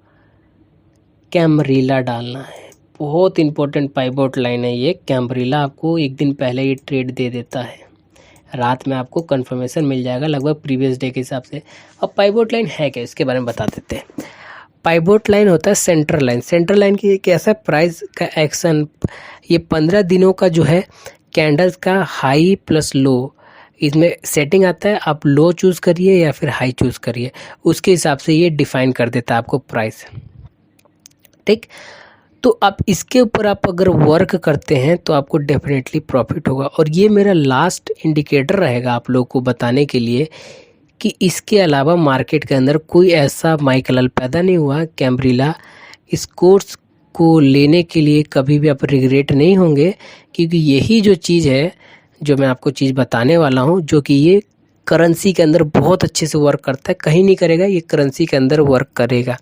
कैमरिला डालना है। बहुत इंपॉर्टेंट पाइवोट लाइन है ये कैमरिला, आपको एक दिन पहले ये ट्रेड दे देता है, रात में आपको कंफर्मेशन मिल जाएगा लगभग प्रीवियस डे के हिसाब से। अब पाइवोट लाइन है क्या, इसके बारे में बता देते हैं। पाइवोट लाइन होता है सेंट्रल लाइन। सेंट्रल लाइन की कैसा प्राइस का एक्शन, ये 15 दिनों का जो है कैंडल्स का हाई प्लस लो, इसमें सेटिंग आता है, आप लो चूज़ करिए या फिर हाई चूज़ करिए, उसके हिसाब से ये डिफाइन कर देता है आपको प्राइस, ठीक। तो आप इसके ऊपर आप अगर वर्क करते हैं तो आपको डेफिनेटली प्रॉफिट होगा। और ये मेरा लास्ट इंडिकेटर रहेगा आप लोगों को बताने के लिए कि इसके अलावा मार्केट के अंदर कोई ऐसा माइकल पैदा नहीं हुआ कैमरिला। इस कोर्स को लेने के लिए कभी भी आप रिग्रेट नहीं होंगे, क्योंकि यही जो चीज़ है जो मैं आपको चीज़ बताने वाला हूँ, जो कि ये करेंसी के अंदर बहुत अच्छे से वर्क करता है, कहीं नहीं करेगा, ये करेंसी के अंदर वर्क करेगा,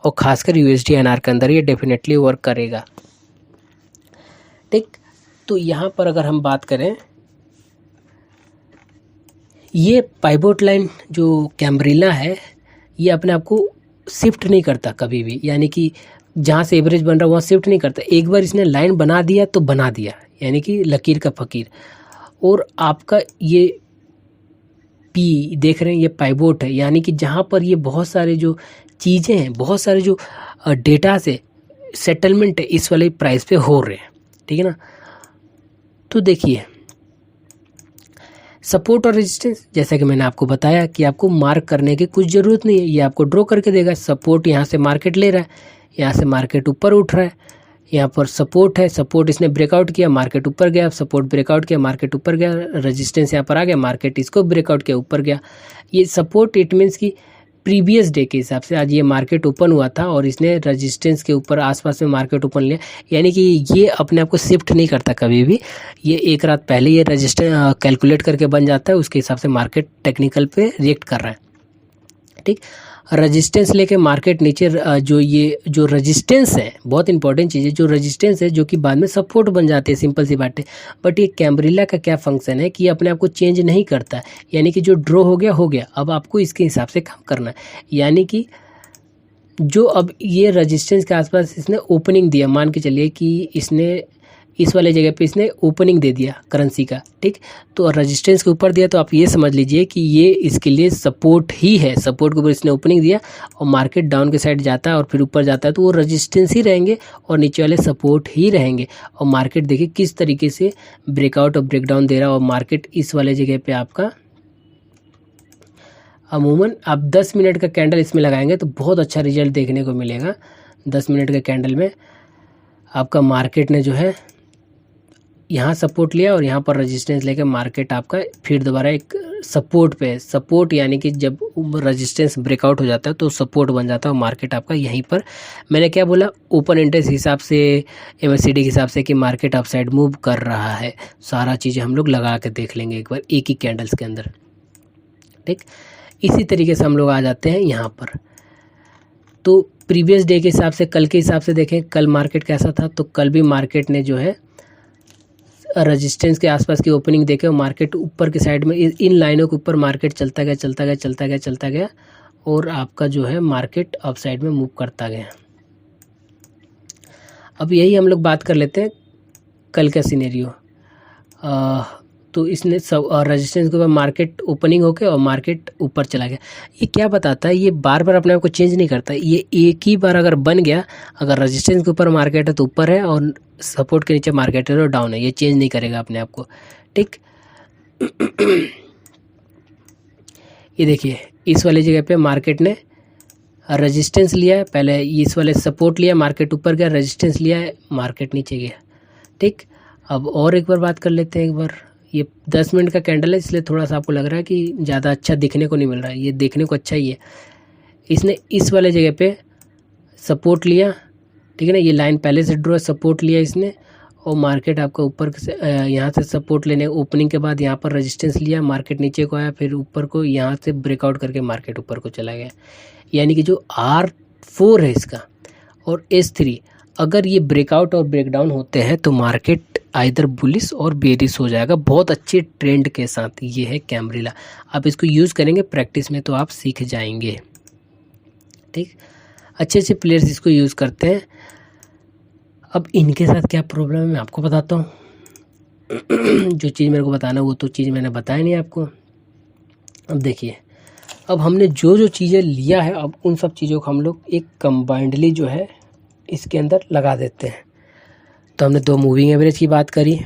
और ख़ासकर USD INR के अंदर ये डेफिनेटली वर्क करेगा, ठीक। तो यहाँ पर अगर हम बात करें, ये पाइवोट लाइन जो कैम्ब्रिला है ये अपने आप को शिफ्ट नहीं करता कभी भी, यानी कि जहाँ से एवरेज बन रहा है वहाँ शिफ्ट नहीं करता। एक बार इसने लाइन बना दिया तो बना दिया, यानी कि लकीर का फ़कीर। और आपका ये पी देख रहे हैं ये पाइवोट है, यानी कि जहाँ पर ये बहुत सारे जो चीज़ें हैं, बहुत सारे जो डेटा से सेटलमेंट है इस वाले प्राइस पे हो रहे हैं, ठीक है ना। तो देखिए सपोर्ट और रेजिस्टेंस, जैसा कि मैंने आपको बताया कि आपको मार्क करने की कुछ ज़रूरत नहीं है, ये आपको ड्रॉ करके देगा। सपोर्ट यहाँ से मार्केट ले रहा है, यहाँ से मार्केट ऊपर उठ रहा है, यहाँ पर सपोर्ट है, सपोर्ट इसने ब्रेकआउट किया, मार्केट ऊपर गया, सपोर्ट ब्रेकआउट किया, मार्केट ऊपर गया, रेजिस्टेंस यहाँ पर आ गया, मार्केट इसको ब्रेकआउट किया, ऊपर गया। ये सपोर्ट इट मीन्स कि प्रीवियस डे के हिसाब से आज ये मार्केट ओपन हुआ था और इसने रेजिस्टेंस के ऊपर आसपास में मार्केट ओपन लिया, यानी कि ये अपने आप को शिफ्ट नहीं करता कभी भी। ये एक रात पहले ये रेजिस्टेंस कैलकुलेट करके बन जाता है, उसके हिसाब से मार्केट टेक्निकल पे रिएक्ट कर रहा है, ठीक। रेजिस्टेंस लेके मार्केट नीचे जो रेजिस्टेंस है, बहुत इंपॉर्टेंट चीज़ है, जो रेजिस्टेंस है जो कि बाद में सपोर्ट बन जाते हैं, सिंपल सी बात है। बट ये कैम्ब्रिला का क्या फंक्शन है कि ये अपने आप को चेंज नहीं करता है, यानी कि जो ड्रॉ हो गया, अब आपको इसके हिसाब से काम करना है। यानी कि जो अब ये रेजिस्टेंस के आसपास इसने ओपनिंग दिया, मान के चलिए कि इसने इस वाले जगह पे इसने ओपनिंग दे दिया करेंसी का, ठीक। तो रेजिस्टेंस के ऊपर दिया तो आप ये समझ लीजिए कि ये इसके लिए सपोर्ट ही है, सपोर्ट के ऊपर इसने ओपनिंग दिया और मार्केट डाउन के साइड जाता है और फिर ऊपर जाता है तो वो रेजिस्टेंस ही रहेंगे और नीचे वाले सपोर्ट ही रहेंगे। और मार्केट देखिए किस तरीके से ब्रेकआउट और ब्रेकडाउन दे रहा है। और मार्केट इस वाले जगह पे आपका अमूमन आप 10 मिनट का कैंडल इसमें लगाएंगे तो बहुत अच्छा रिजल्ट देखने को मिलेगा। 10 मिनट के कैंडल में आपका मार्केट ने जो है यहाँ सपोर्ट लिया और यहाँ पर रेजिस्टेंस लेके मार्केट आपका फिर दोबारा एक सपोर्ट पे, सपोर्ट यानी कि जब रेजिस्टेंस ब्रेकआउट हो जाता है तो सपोर्ट बन जाता है और मार्केट आपका यहीं पर, मैंने क्या बोला, ओपन इंटरेस्ट हिसाब से, MACD के हिसाब से कि मार्केट अपसाइड मूव कर रहा है। सारा चीज़ें हम लोग लगा के देख लेंगे एक बार एक ही कैंडल्स के अंदर, ठीक। इसी तरीके से हम लोग आ जाते हैं यहाँ पर। तो प्रीवियस डे के हिसाब से, कल के हिसाब से देखें कल मार्केट कैसा था, तो कल भी मार्केट ने जो है रेजिस्टेंस के आसपास की ओपनिंग देखे और मार्केट ऊपर की साइड में इन लाइनों के ऊपर मार्केट चलता गया और आपका जो है मार्केट अप साइड में मूव करता गया। अब यही हम लोग बात कर लेते हैं कल का सिनेरियो। तो इसने सब रेजिस्टेंस के ऊपर मार्केट ओपनिंग होके और मार्केट ऊपर चला गया। ये क्या बताता है, ये बार बार अपने आप को चेंज नहीं करता। ये एक ही बार अगर बन गया, अगर रेजिस्टेंस के ऊपर मार्केट है तो ऊपर है और सपोर्ट के नीचे मार्केट है तो डाउन है, ये चेंज नहीं करेगा अपने आप को, ठीक। ये देखिए इस वाली जगह पे मार्केट ने रेजिस्टेंस लिया है, पहले इस वाले सपोर्ट लिया, मार्केट ऊपर गया, रेजिस्टेंस लिया है, मार्केट नीचे गया, ठीक। अब और एक बार बात कर लेते हैं एक बार। ये 10 मिनट का कैंडल है इसलिए थोड़ा सा आपको लग रहा है कि ज़्यादा अच्छा दिखने को नहीं मिल रहा है, ये देखने को अच्छा ही है। इसने इस वाले जगह पे सपोर्ट लिया, ठीक है ना, ये लाइन पहले से ड्रॉ सपोर्ट लिया इसने और मार्केट आपका ऊपर से यहाँ से सपोर्ट लेने ओपनिंग के बाद यहाँ पर रेजिस्टेंस लिया, मार्केट नीचे को आया, फिर ऊपर को यहाँ से ब्रेकआउट करके मार्केट ऊपर को चला गया। यानी कि जो R4 है इसका और S3, अगर ये ब्रेकआउट और ब्रेकडाउन होते हैं तो मार्केट आइदर बुलिश और बेरिश हो जाएगा बहुत अच्छे ट्रेंड के साथ। ये है कैम्ब्रिला, आप इसको यूज़ करेंगे प्रैक्टिस में तो आप सीख जाएंगे, ठीक। अच्छे अच्छे प्लेयर्स इसको यूज़ करते हैं। अब इनके साथ क्या प्रॉब्लम है मैं आपको बताता हूँ। जो चीज़ मेरे को बताना वो तो चीज़ मैंने बताया नहीं आपको। अब देखिए, अब हमने जो जो चीज़ें लिया है अब उन सब चीज़ों को हम लोग एक कंबाइंडली जो है इसके अंदर लगा देते हैं। तो हमने 2 मूविंग एवरेज की बात करी,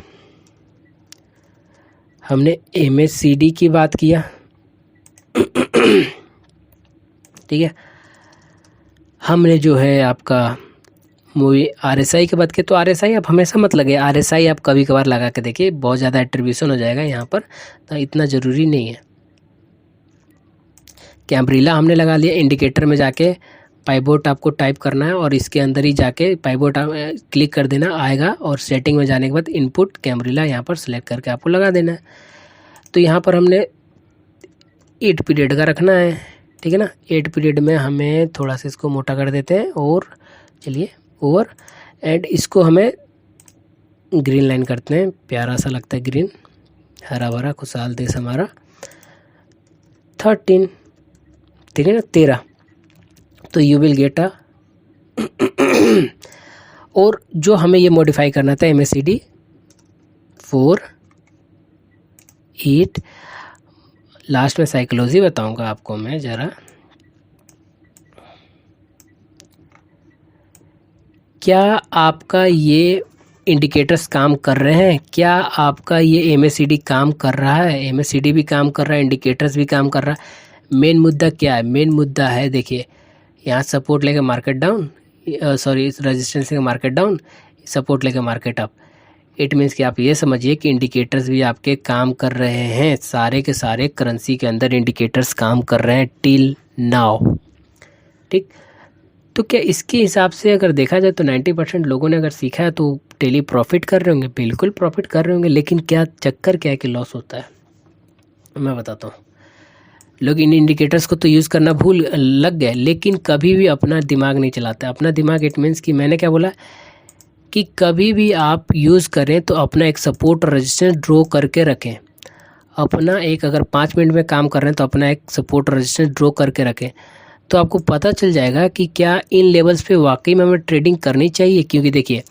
हमने MACD की बात किया, ठीक है। हमने जो है आपका मूवी RSI की बात की, तो RSI आप हमेशा मत लगे, RSI आप कभी कभार लगा के देखिए, बहुत ज़्यादा एट्रीब्यूशन हो जाएगा यहाँ पर, तो इतना ज़रूरी नहीं है। कैम्ब्रिला हमने लगा लिया, इंडिकेटर में जाके पाइवोट आपको टाइप करना है और इसके अंदर ही जाके पाइवोट क्लिक कर देना, आएगा और सेटिंग में जाने के बाद इनपुट कैम्ब्रिला यहाँ पर सेलेक्ट करके आपको लगा देना है। तो यहाँ पर हमने 8 पीरियड का रखना है, ठीक है ना। 8 पीरियड में हमें थोड़ा सा इसको मोटा कर देते हैं और चलिए ओवर, एंड इसको हमें ग्रीन लाइन करते हैं, प्यारा सा लगता है ग्रीन, हरा भरा खुशहाल देश हमारा। 13, ठीक है ना, 13। तो यू विल गेट अ और जो हमें ये मॉडिफाई करना था MACD 4, 8, लास्ट में साइकोलॉजी बताऊंगा आपको मैं ज़रा। क्या आपका ये इंडिकेटर्स काम कर रहे हैं? क्या आपका ये MACD काम कर रहा है? MACD भी काम कर रहा है, इंडिकेटर्स भी काम कर रहा है। मेन मुद्दा क्या है? मेन मुद्दा है, देखिए यहाँ सपोर्ट लेके मार्केट डाउन, सॉरी रेजिस्टेंस लेके मार्केट डाउन, सपोर्ट लेके मार्केट अप। इट मीन्स कि आप ये समझिए कि इंडिकेटर्स भी आपके काम कर रहे हैं। सारे के सारे करेंसी के अंदर इंडिकेटर्स काम कर रहे हैं टिल नाउ, ठीक। तो क्या इसके हिसाब से अगर देखा जाए तो 90% लोगों ने अगर सीखा है तो डेली प्रॉफिट कर रहे होंगे, बिल्कुल प्रॉफिट कर रहे होंगे। लेकिन क्या चक्कर क्या है कि लॉस होता है, मैं बताता हूँ। लोग इन इंडिकेटर्स को तो यूज़ करना भूल लग गए, लेकिन कभी भी अपना दिमाग नहीं चलाता। अपना दिमाग इट मीन्स कि मैंने क्या बोला कि कभी भी आप यूज़ करें तो अपना एक सपोर्ट और रेजिस्टेंस ड्रॉ करके रखें। अपना एक, अगर 5 मिनट में काम कर रहे हैं तो अपना एक सपोर्ट और रेजिस्टेंस ड्रॉ करके रखें, तो आपको पता चल जाएगा कि क्या इन लेवल्स पे वाकई में हमें ट्रेडिंग करनी चाहिए। क्योंकि देखिए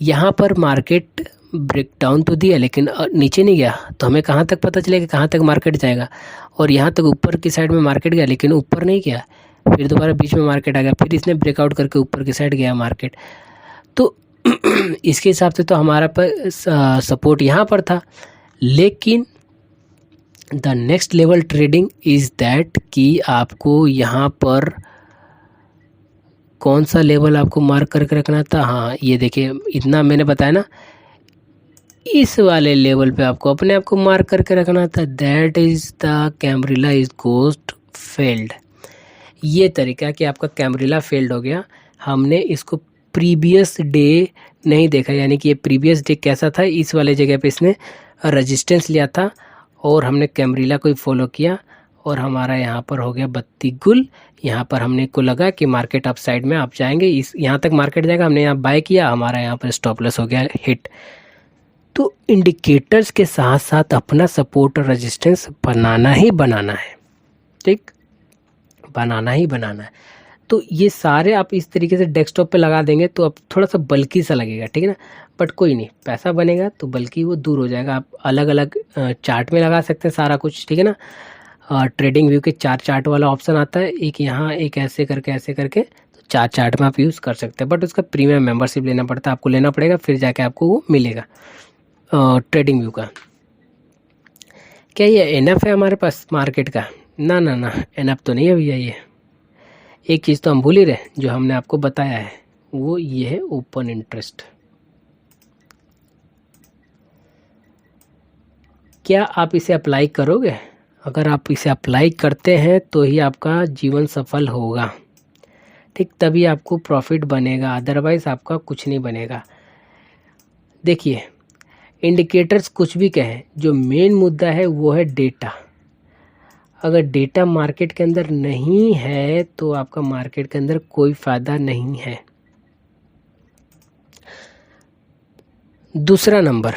यहाँ पर मार्केट ब्रेकडाउन तो दिया लेकिन नीचे नहीं गया, तो हमें कहाँ तक पता चलेगा कहाँ तक मार्केट जाएगा। और यहाँ तक ऊपर की साइड में मार्केट गया लेकिन ऊपर नहीं गया, फिर दोबारा बीच में मार्केट आ गया, फिर इसने ब्रेकआउट करके ऊपर की साइड गया मार्केट। तो इसके हिसाब से तो हमारा पर सपोर्ट यहाँ पर था। लेकिन the next level trading is that कि आपको यहाँ पर कौन सा लेवल आपको मार्क करके रखना था। हाँ ये देखिए, इतना मैंने बताया ना, इस वाले लेवल पे आपको अपने आप को मार्क करके रखना था। That is the camarilla is ghost failed. ये तरीका कि आपका कैमरिला फेल्ड हो गया। हमने इसको प्रीवियस डे नहीं देखा, यानी कि ये प्रीवियस डे कैसा था, इस वाले जगह पे इसने रेजिस्टेंस लिया था और हमने कैमरिला को ही फॉलो किया और हमारा यहाँ पर हो गया बत्ती गुल। यहाँ पर हमने को लगा कि मार्केट अप साइड में आप जाएंगे, इस यहाँ तक मार्केट जाएगा, हमने यहाँ बाय किया, हमारा यहाँ पर स्टॉप लॉस हो गया हिट। तो इंडिकेटर्स के साथ साथ अपना सपोर्ट और रेजिस्टेंस बनाना ही बनाना है, ठीक, बनाना ही बनाना है। तो ये सारे आप इस तरीके से डेस्कटॉप पे लगा देंगे तो अब थोड़ा सा बल्कि सा लगेगा, ठीक है ना, बट कोई नहीं, पैसा बनेगा तो बल्कि वो दूर हो जाएगा। आप अलग अलग चार्ट में लगा सकते हैं सारा कुछ, ठीक है ना। ट्रेडिंग व्यू के 4 चार्ट वाला ऑप्शन आता है, एक यहाँ एक ऐसे करके तो 4 चार्ट में आप यूज़ कर सकते हैं। बट उसका प्रीमियम मेंबरशिप लेना पड़ता है, आपको लेना पड़ेगा, फिर जाके आपको वो मिलेगा ट्रेडिंग व्यू का। क्या ये एनएफ है हमारे पास मार्केट का? ना ना ना, एनएफ तो नहीं है भैया। ये एक चीज़ तो हम भूल ही रहे जो हमने आपको बताया है, वो ये है ओपन इंटरेस्ट। क्या आप इसे अप्लाई करोगे? अगर आप इसे अप्लाई करते हैं तो ही आपका जीवन सफल होगा, ठीक, तभी आपको प्रॉफिट बनेगा, अदरवाइज़ आपका कुछ नहीं बनेगा। देखिए इंडिकेटर्स कुछ भी कहें, जो मेन मुद्दा है वो है डेटा। अगर डेटा मार्केट के अंदर नहीं है तो आपका मार्केट के अंदर कोई फ़ायदा नहीं है। दूसरा नंबर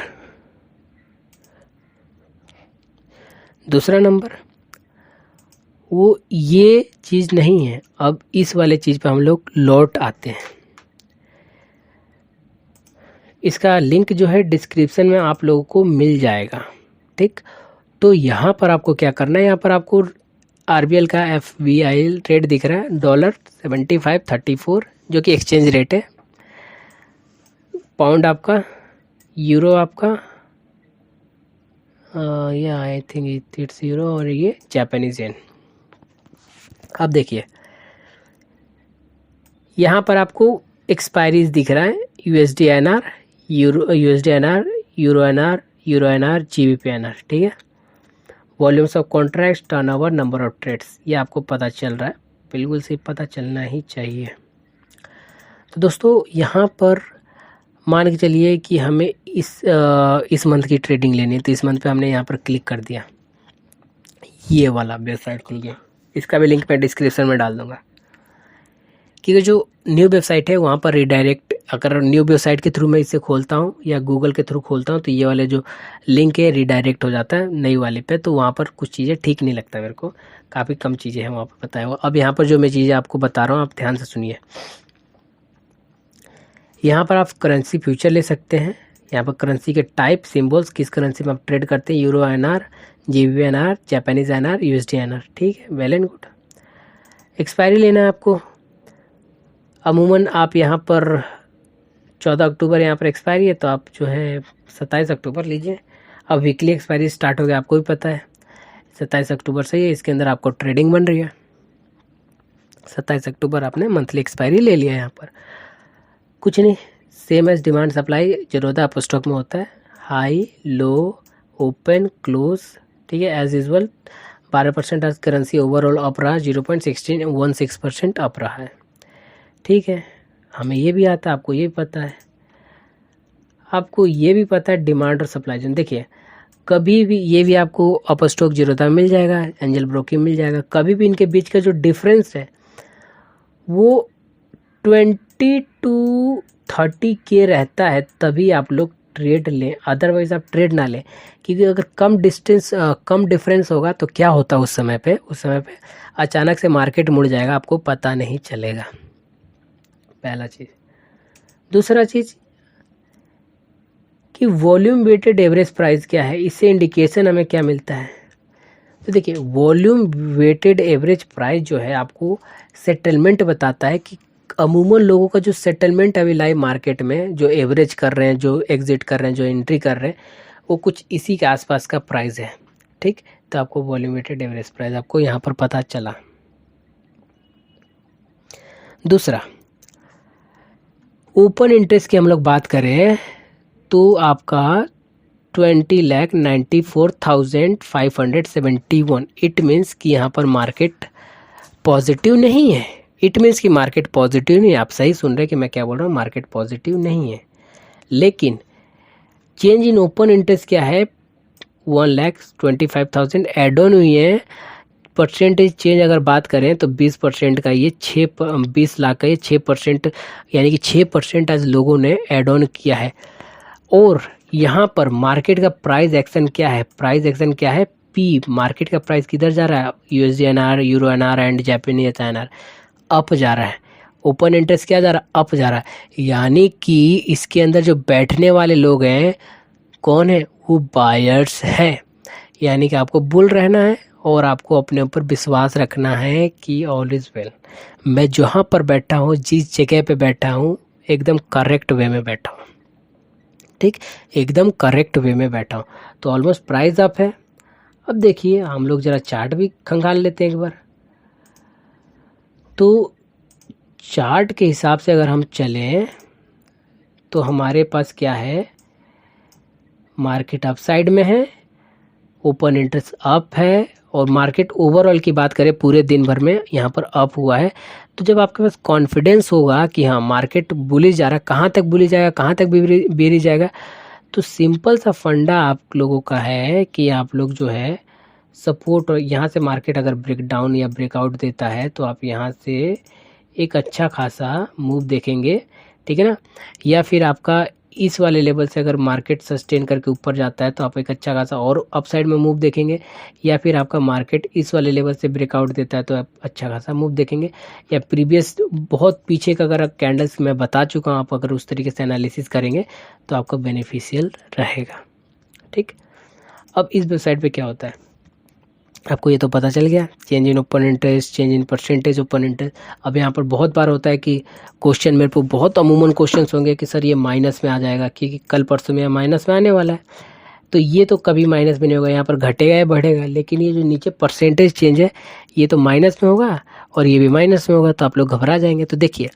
वो ये चीज़ नहीं है। अब इस वाले चीज़ पे हम लोग लौट आते हैं। इसका लिंक जो है डिस्क्रिप्शन में आप लोगों को मिल जाएगा, ठीक। तो यहाँ पर आपको क्या करना है, यहाँ पर आपको RBL का FVI रेट दिख रहा है $75.34 जो कि एक्सचेंज रेट है। पाउंड आपका, यूरो आपका, ये आई थिंक इट्स यूरो, और ये जापानीज येन। अब देखिए यहाँ पर आपको एक्सपायरीज दिख रहा है USD INR, USD INR, euro INR, GBP INR, ठीक है। Volumes of contracts, turnover, number of trades, ये आपको पता चल रहा है, बिल्कुल सही पता चलना ही चाहिए। तो दोस्तों यहाँ पर मान के चलिए कि हमें इस मंथ की ट्रेडिंग लेनी है, तो इस मंथ पे हमने यहाँ पर क्लिक कर दिया, ये वाला वेबसाइट खुल गया। इसका भी लिंक मैं डिस्क्रिप्शन में डाल दूँगा। क्योंकि जो न्यू वेबसाइट है वहाँ पर रिडायरेक्ट, अगर न्यू वेबसाइट के थ्रू मैं इसे खोलता हूँ या गूगल के थ्रू खोलता हूँ तो ये वाले जो लिंक है रिडायरेक्ट हो जाता है नई वाले पे, तो वहाँ पर कुछ चीज़ें ठीक नहीं लगता मेरे को, काफ़ी कम चीज़ें हैं वहाँ पर बताया हुआ। अब यहाँ पर जो मैं चीज़ें आपको बता रहा हूँ आप ध्यान से सुनिए। यहाँ पर आप करेंसी फ्यूचर ले सकते हैं। यहाँ पर करेंसी के टाइप, सिंबल्स, किस करेंसी में आप ट्रेड करते हैं, euro INR, GBP INR, Japanese INR, USD INR, ठीक है, वेल एंड गुड। एक्सपायरी लेना है आपको। अमूमन आप यहाँ पर 14 अक्टूबर यहाँ पर एक्सपायरी है, तो आप जो है 27 अक्टूबर लीजिए। अब वीकली एक्सपायरी स्टार्ट हो गया, आपको भी पता है 27 अक्टूबर से ही इसके अंदर आपको ट्रेडिंग बन रही है। 27 अक्टूबर आपने मंथली एक्सपायरी ले लिया। यहाँ पर कुछ नहीं, same as demand supply Zerodha up stock में होता है, हाई लो ओपन क्लोज, ठीक है, एज यूजल 12% आज करेंसी ओवरऑल अप रहा, 0.16% अप रहा है, ठीक है। हमें ये भी आता है, आपको ये भी पता है, आपको ये भी पता है डिमांड और सप्लाई जोन। देखिए कभी भी ये भी आपको अप स्टॉक जीरोधा मिल जाएगा, एंजल ब्रोकिंग मिल जाएगा, कभी भी इनके बीच का जो डिफरेंस है वो 20 to 30 के रहता है, तभी आप लोग ट्रेड लें, अदरवाइज आप ट्रेड ना लें। क्योंकि अगर कम डिफरेंस होगा तो क्या होता है उस समय पे अचानक से मार्केट मुड़ जाएगा, आपको पता नहीं चलेगा, पहला चीज़। दूसरा चीज़ कि वॉल्यूम वेटेड एवरेज प्राइस क्या है, इससे इंडिकेशन हमें क्या मिलता है। तो देखिए वॉल्यूम वेटेड एवरेज प्राइस जो है आपको सेटलमेंट बताता है कि अमूमन लोगों का जो सेटलमेंट अभी लाइव मार्केट में जो एवरेज कर रहे हैं, जो एग्जिट कर रहे हैं, जो एंट्री कर रहे हैं, वो कुछ इसी के आसपास का प्राइस है, ठीक। तो आपको वॉल्यूम वेटेड एवरेज प्राइस आपको यहाँ पर पता चला। दूसरा, ओपन इंटरेस्ट की हम लोग बात करें तो आपका 20,94,571, इट मीन्स कि यहाँ पर मार्केट पॉजिटिव नहीं है। इट मीन्स कि मार्केट पॉजिटिव नहीं है, आप सही सुन रहे हैं कि मैं क्या बोल रहा हूँ, मार्केट पॉजिटिव नहीं है। लेकिन चेंज इन ओपन इंटरेस्ट क्या है, 1,25,000 एड ऑन हुई है। परसेंटेज चेंज अगर बात करें तो 20% का ये 20 लाख का ये 6%, यानी कि 6% आज लोगों ने एड ऑन किया है। और यहाँ पर मार्केट का प्राइस एक्शन क्या है, पी, मार्केट का प्राइस किधर जा रहा है, USD INR, euro INR and Japanese INR up जा रहा है। ओपन इंटरेस्ट क्या जा रहा है, अप जा रहा है। यानी कि इसके अंदर जो बैठने वाले लोग हैं कौन है, वो बायर्स हैं। यानी कि आपको बुल रहना है और आपको अपने ऊपर विश्वास रखना है कि ऑल इज वेल। मैं जहाँ पर बैठा हूँ, जिस जगह पे बैठा हूँ, एकदम करेक्ट वे में बैठा हूँ, ठीक, एकदम करेक्ट वे में बैठा हूँ। तो ऑलमोस्ट प्राइस अप है। अब देखिए हम लोग ज़रा चार्ट भी खंगाल लेते हैं एक बार। तो चार्ट के हिसाब से अगर हम चलें तो हमारे पास क्या है, मार्केट अप साइड में है, ओपन इंटरेस्ट अप है, और मार्केट ओवरऑल की बात करें पूरे दिन भर में यहाँ पर अप हुआ है। तो जब आपके पास कॉन्फिडेंस होगा कि हाँ मार्केट बुलिश जा रहा है, कहाँ तक बुलिश जाएगा, कहाँ तक बेरिश जाएगा, तो सिंपल सा फंडा आप लोगों का है कि आप लोग जो है सपोर्ट, और यहाँ से मार्केट अगर ब्रेकडाउन या ब्रेकआउट देता है तो आप यहाँ से एक अच्छा खासा मूव देखेंगे, ठीक है ना। या फिर आपका इस वाले लेवल से अगर मार्केट सस्टेन करके ऊपर जाता है तो आप एक अच्छा खासा और अपसाइड में मूव देखेंगे। या फिर आपका मार्केट इस वाले लेवल से ब्रेकआउट देता है तो आप अच्छा खासा मूव देखेंगे। या प्रीवियस बहुत पीछे का अगर कैंडल्स मैं बता चुका हूँ, आप अगर उस तरीके से एनालिसिस करेंगे तो आपका बेनिफिशियल रहेगा, ठीक। अब इस वेबसाइट पे क्या होता है आपको ये तो पता चल गया, change in open interest, change in percentage open interest. अब यहाँ पर बहुत बार होता है कि क्वेश्चन मेरे को बहुत अमूमन क्वेश्चंस होंगे कि सर ये माइनस में आ जाएगा, क्योंकि कल परसों में माइनस में आने वाला है। तो ये तो कभी माइनस में नहीं होगा, यहाँ पर घटेगा या बढ़ेगा। लेकिन ये जो नीचे परसेंटेज चेंज है ये तो माइनस में होगा और ये भी माइनस में होगा, तो आप लोग घबरा जाएंगे। तो देखिए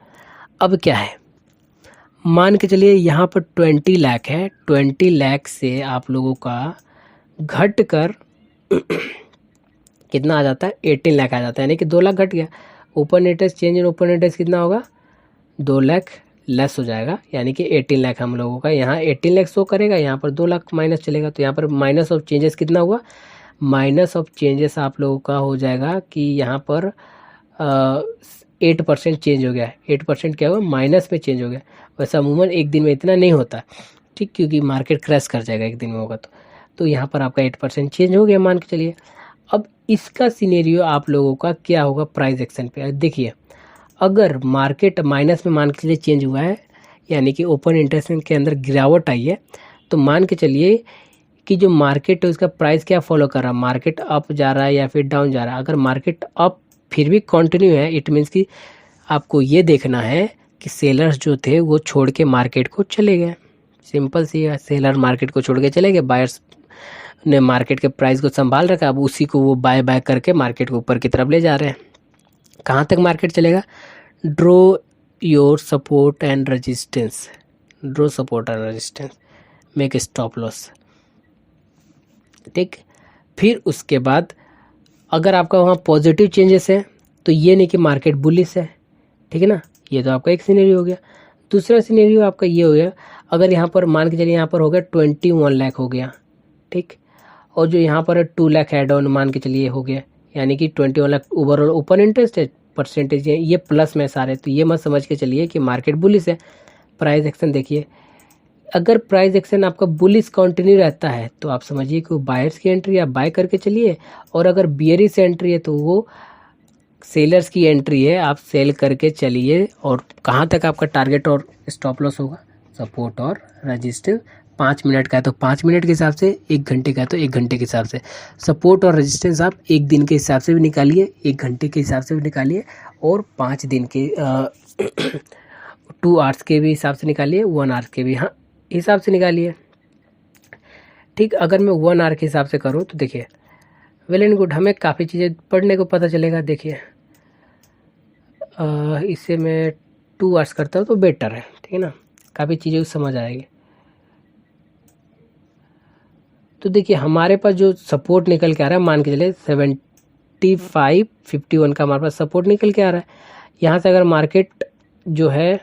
अब क्या है, मान के चलिए यहाँ पर 20 लाख है, 20 लाख से आप लोगों का घट कर कितना आ जाता है, 18 लाख आ जाता है, यानी कि 2 लाख घट गया। Open interest, change in open interest कितना होगा, 2 लाख लेस हो जाएगा, यानी कि 18 लाख हम लोगों का यहाँ 18 लाख शो करेगा, यहाँ पर 2 लाख माइनस चलेगा। तो यहाँ पर माइनस ऑफ चेंजेस कितना हुआ, माइनस ऑफ चेंजेस आप लोगों का हो जाएगा कि यहाँ पर 8% चेंज हो गया, 8% क्या हुआ, माइनस में चेंज हो गया। वैसे अमूमन एक दिन में इतना नहीं होता, ठीक, क्योंकि मार्केट क्रैश कर जाएगा एक दिन में होगा तो यहाँ पर आपका 8% चेंज हो गया मान के चलिए। अब इसका सिनेरियो आप लोगों का क्या होगा प्राइस एक्शन पे, देखिए अगर मार्केट माइनस में मान के चलिए चेंज हुआ है, यानी कि ओपन इंटरेस्ट के अंदर गिरावट आई है, तो मान के चलिए कि जो मार्केट है उसका प्राइस क्या फॉलो कर रहा है, मार्केट अप जा रहा है या फिर डाउन जा रहा है। अगर मार्केट अप फिर भी कंटिन्यू है, इट मीन्स कि आपको ये देखना है कि सेलर्स जो थे वो छोड़ के मार्केट को चले गए। सिंपल सी है, सेलर मार्केट को छोड़ के चले गए, बायर्स ने मार्केट के प्राइस को संभाल रखा, अब उसी को वो बाय बाय करके मार्केट को ऊपर की तरफ ले जा रहे हैं। कहाँ तक मार्केट चलेगा, draw your support and resistance, draw support and resistance, make stop loss, ठीक। फिर उसके बाद अगर आपका वहाँ पॉजिटिव चेंजेस है तो ये नहीं कि मार्केट बुलिश है, ठीक है ना, ये तो आपका एक सिनेरियो हो गया। दूसरा सिनेरियो आपका ये हो गया, अगर यहाँ पर मान के चलिए यहाँ पर हो गया 21 लाख हो गया, ठीक, और जो यहाँ पर है 2 लाख एड ऑन मान के चलिए हो गया, यानी कि 21 लाख ओवरऑल ओपन इंटरेस्ट है, परसेंटेज है ये प्लस में सारे, तो ये मत समझ के चलिए कि मार्केट बुलिश है। प्राइस एक्शन देखिए, अगर प्राइस एक्शन आपका बुलिश कंटिन्यू रहता है तो आप समझिए कि वो बायर्स की एंट्री आप बाय करके चलिए, और अगर बियरिश एंट्री है तो वो सेलर्स की एंट्री है, आप सेल करके चलिए। और कहाँ तक आपका टारगेट और स्टॉप लॉस होगा, सपोर्ट और रेजिस्टेंस 5 मिनट का है तो 5 मिनट के हिसाब से, 1 घंटे का है तो 1 घंटे के हिसाब से। सपोर्ट और रेजिस्टेंस आप 1 दिन के हिसाब से भी निकालिए, 1 घंटे के हिसाब से भी निकालिए, और 5 दिन के 2 आवर्स के भी हिसाब से निकालिए, 1 आवर के भी हाँ हिसाब से निकालिए, ठीक। अगर मैं 1 आवर के हिसाब से करूँ तो देखिए वेल एंड गुड, हमें काफ़ी चीज़ें पढ़ने को पता चलेगा। देखिए इससे मैं 2 आवर्स करता हूँ तो बेटर है, ठीक है ना, काफ़ी चीज़ें समझ आएगी। तो देखिए हमारे पास जो सपोर्ट निकल के आ रहा है, मान के चले 75.51 का हमारे पास सपोर्ट निकल के आ रहा है। यहाँ से अगर मार्केट जो है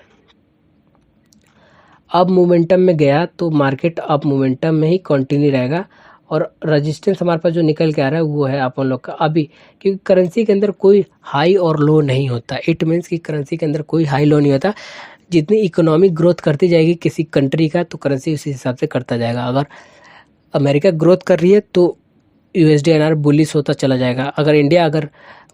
अब मोमेंटम में गया तो मार्केट अब मोमेंटम में ही कंटिन्यू रहेगा, और रेजिस्टेंस हमारे पास जो निकल के आ रहा है वो है अपन लोग का अभी, क्योंकि करेंसी के अंदर कोई हाई और लो नहीं होता। इट मीन्स कि करेंसी के अंदर कोई हाई लो नहीं होता, जितनी इकोनॉमिक ग्रोथ करती जाएगी किसी कंट्री का तो करेंसी उसी हिसाब से करता जाएगा। अगर अमेरिका ग्रोथ कर रही है तो USD/INR बुलिश होता चला जाएगा। अगर इंडिया अगर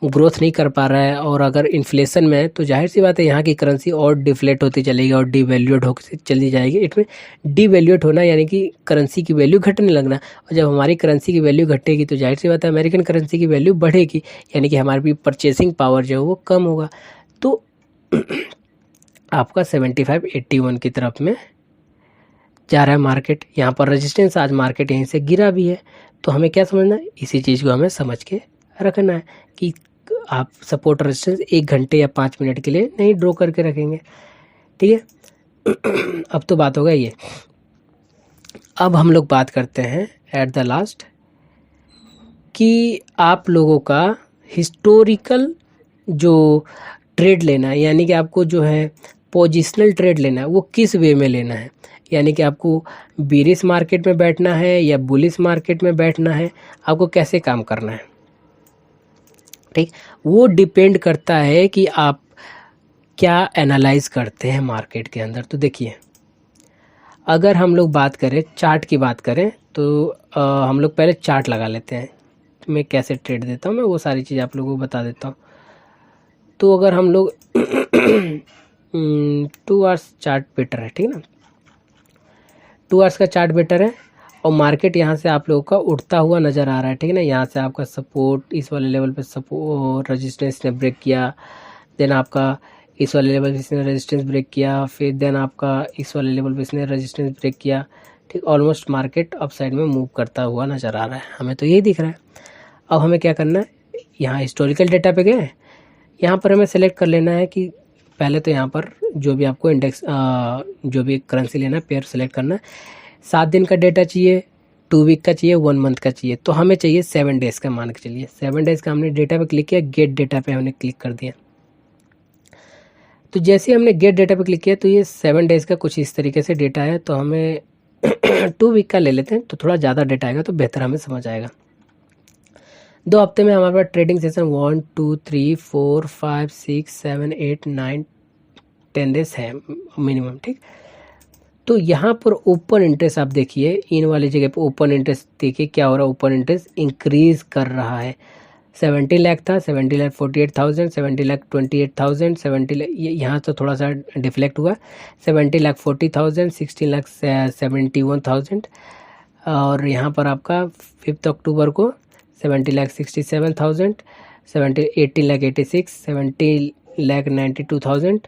ग्रोथ नहीं कर पा रहा है और अगर इन्फ्लेशन में है तो जाहिर सी बात है यहाँ की करेंसी और डिफ्लेट होती चलेगी और डिवैल्यूड होकर चली जाएगी। इसमें डिवैल्यूड होना यानी कि करेंसी की वैल्यू घटने लगना, और जब हमारी करेंसी की वैल्यू घटेगी तो जाहिर सी बात है अमेरिकन करेंसी की वैल्यू बढ़ेगी, यानी कि हमारी भी परचेसिंग पावर जो है वो कम होगा। तो आपका 75.81 की तरफ में जा रहा है मार्केट। यहाँ पर रेजिस्टेंस आज मार्केट यहीं से गिरा भी है, तो हमें क्या समझना है, इसी चीज़ को हमें समझ के रखना है कि आप सपोर्ट रेजिस्टेंस 1 घंटे या 5 मिनट के लिए नहीं ड्रॉ करके रखेंगे, ठीक है। अब तो बात होगा ये, अब हम लोग बात करते हैं एट द लास्ट कि आप लोगों का हिस्टोरिकल जो ट्रेड लेना है, यानी कि आपको जो है पोजिशनल ट्रेड लेना है वो किस वे में लेना है, यानी कि आपको बीरिश मार्केट में बैठना है या बुलिश मार्केट में बैठना है, आपको कैसे काम करना है, ठीक। वो डिपेंड करता है कि आप क्या एनालाइज करते हैं मार्केट के अंदर। तो देखिए अगर हम लोग बात करें चार्ट की बात करें तो हम लोग पहले चार्ट लगा लेते हैं, तो मैं कैसे ट्रेड देता हूँ मैं वो सारी चीज़ आप लोगों को बता देता हूँ। तो अगर हम लोग 2 आवर्स चार्ट बेटर है, ठीक है ना, 2 आवर्स का चार्ट बेटर है, और मार्केट यहाँ से आप लोगों का उठता हुआ नज़र आ रहा है, ठीक है ना। यहाँ से आपका सपोर्ट इस वाले लेवल पे सपोर्ट रेजिस्टेंस ने ब्रेक किया, देन आपका इस वाले लेवल पे इसने रेजिस्टेंस ब्रेक किया, फिर देन आपका इस वाले लेवल पे इसने रेजिस्टेंस ब्रेक किया, ठीक। ऑलमोस्ट मार्केट अप साइड में मूव करता हुआ नज़र आ रहा है, हमें तो यही दिख रहा है। अब हमें क्या करना है, यहाँ हिस्टोरिकल डेटा पे गए, यहाँ पर हमें सेलेक्ट कर लेना है कि पहले तो यहाँ पर जो भी आपको इंडेक्स जो भी करेंसी लेना है पेयर सेलेक्ट करना है। 7 दिन का डेटा चाहिए, 2 वीक का चाहिए, 1 मंथ का चाहिए, तो हमें चाहिए 7 डेज़ का मान के चलिए। 7 डेज़ का हमने डेटा पे क्लिक किया, गेट डेटा पे हमने क्लिक कर दिया। तो जैसे ही हमने गेट डेटा पे क्लिक किया तो ये 7 डेज़ का कुछ इस तरीके से डेटा है, तो हमें 2 वीक का ले लेते हैं, तो थोड़ा ज़्यादा डेटा आएगा तो बेहतर हमें समझ आएगा। 2 हफ्ते में हमारे पास ट्रेडिंग सेशन 1 2 3 4 5 6 7 8 9 10 डेज है मिनिमम, ठीक। तो यहाँ पर ओपन इंटरेस्ट आप देखिए, इन वाली जगह पर ओपन इंटरेस्ट देखिए क्या हो रहा है, ओपन इंटरेस्ट इंक्रीज कर रहा है। 70 लाख था, 70 लाख 48,000, 70 लाख 28,000, 70 लाख, ये यहाँ तो थोड़ा सा डिफ्लेक्ट हुआ, 70 लाख 40,000, 16 लाख 71,000, और यहाँ पर आपका 5 अक्टूबर को 70 लाख 67,000, 18 लाख 86, 70 लाख 92,000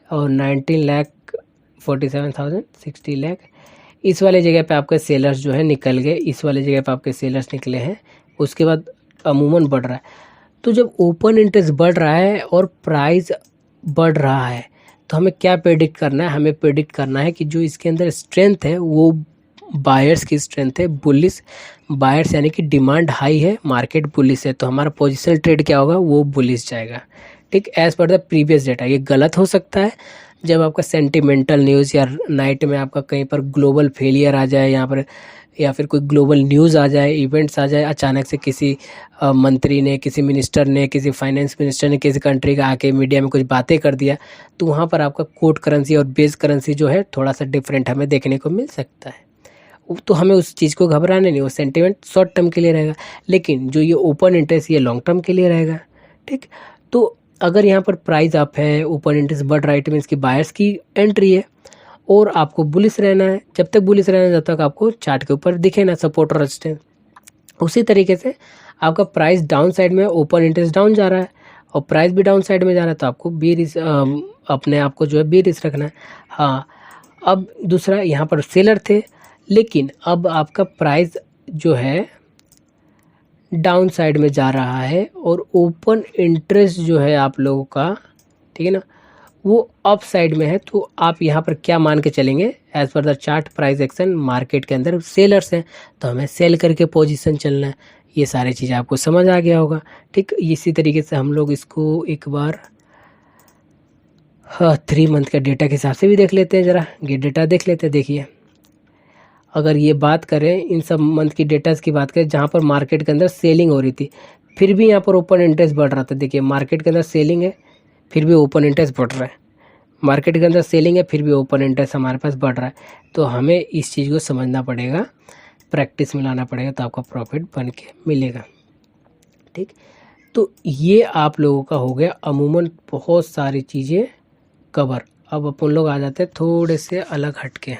और 19 लाख 47,000, 60 लाख। इस वाले जगह पे आपके सेलर्स जो है निकल गए, इस वाले जगह पे आपके सेलर्स निकले हैं। उसके बाद अमूमन बढ़ रहा है। तो जब ओपन इंटरेस्ट बढ़ रहा है और प्राइस बढ़ रहा है तो हमें क्या प्रेडिक्ट करना है, हमें प्रेडिक्ट करना है कि जो इसके अंदर स्ट्रेंथ है वो बायर्स की स्ट्रेंथ है, बुलिश बायर्स, यानी कि डिमांड हाई है, मार्केट बुलिश है, तो हमारा पोजिशनल ट्रेड क्या होगा, वो बुलिश जाएगा, ठीक, as per the previous data. ये गलत हो सकता है जब आपका सेंटिमेंटल न्यूज़ या नाइट में आपका कहीं पर ग्लोबल फेलियर आ जाए यहाँ पर, या फिर कोई ग्लोबल न्यूज़ आ जाए, इवेंट्स आ जाए, अचानक से किसी मंत्री ने, किसी मिनिस्टर ने, किसी फाइनेंस मिनिस्टर ने किसी कंट्री का आके मीडिया में कुछ बातें कर दिया, तो वहाँ पर आपका कोड करेंसी और बेस करेंसी जो है थोड़ा सा डिफरेंट हमें देखने को मिल सकता है। तो हमें उस चीज़ को घबराने नहीं, वो सेंटिमेंट शॉर्ट टर्म के लिए रहेगा, लेकिन जो ये ओपन इंटरेस्ट ये लॉन्ग टर्म के लिए रहेगा, ठीक। तो अगर यहाँ पर प्राइस अप है, ओपन इंटरेस्ट बढ़ रहा है, इट मीन्स की बायर्स की एंट्री है, और आपको बुलिश रहना है। जब तक बुलिश रहना है, जब तक आपको चार्ट के ऊपर दिखे ना सपोर्ट और रेजिस्टेंस। उसी तरीके से आपका प्राइस डाउन साइड में, ओपन इंटरेस्ट डाउन जा रहा है और प्राइस भी डाउन साइड में जा रहा है, तो आपको अपने आप को जो है बेरिस्क रखना है। हाँ, अब दूसरा, यहाँ पर सेलर थे, लेकिन अब आपका प्राइस जो है डाउन साइड में जा रहा है और ओपन इंटरेस्ट जो है आप लोगों का, ठीक है ना, वो अप साइड में है। तो आप यहाँ पर क्या मान के चलेंगे, as per the chart price action, market के अंदर सेलर्स हैं तो हमें सेल करके पोजीशन चलना है। ये सारी चीज़ें आपको समझ आ गया होगा, ठीक। इसी तरीके से हम लोग इसको एक बार 3 मंथ का डेटा के हिसाब से भी देख लेते हैं, ज़रा ये डेटा देख लेते हैं। देखिए, अगर ये बात करें, इन सब मंथ की डेटास की बात करें जहाँ पर मार्केट के अंदर सेलिंग हो रही थी, फिर भी यहाँ पर ओपन इंटरेस्ट बढ़ रहा था। देखिए, मार्केट के अंदर सेलिंग है, फिर भी ओपन इंटरेस्ट बढ़ रहा है, मार्केट के अंदर सेलिंग है, फिर भी ओपन इंटरेस्ट हमारे पास बढ़ रहा है। तो हमें इस चीज़ को समझना पड़ेगा, प्रैक्टिस में लाना पड़ेगा, तो आपका प्रॉफिट बन के मिलेगा, ठीक। तो ये आप लोगों का हो गया अमूमन बहुत सारी चीज़ें कवर। अब अपन लोग आ जाते हैं थोड़े से अलग हटके।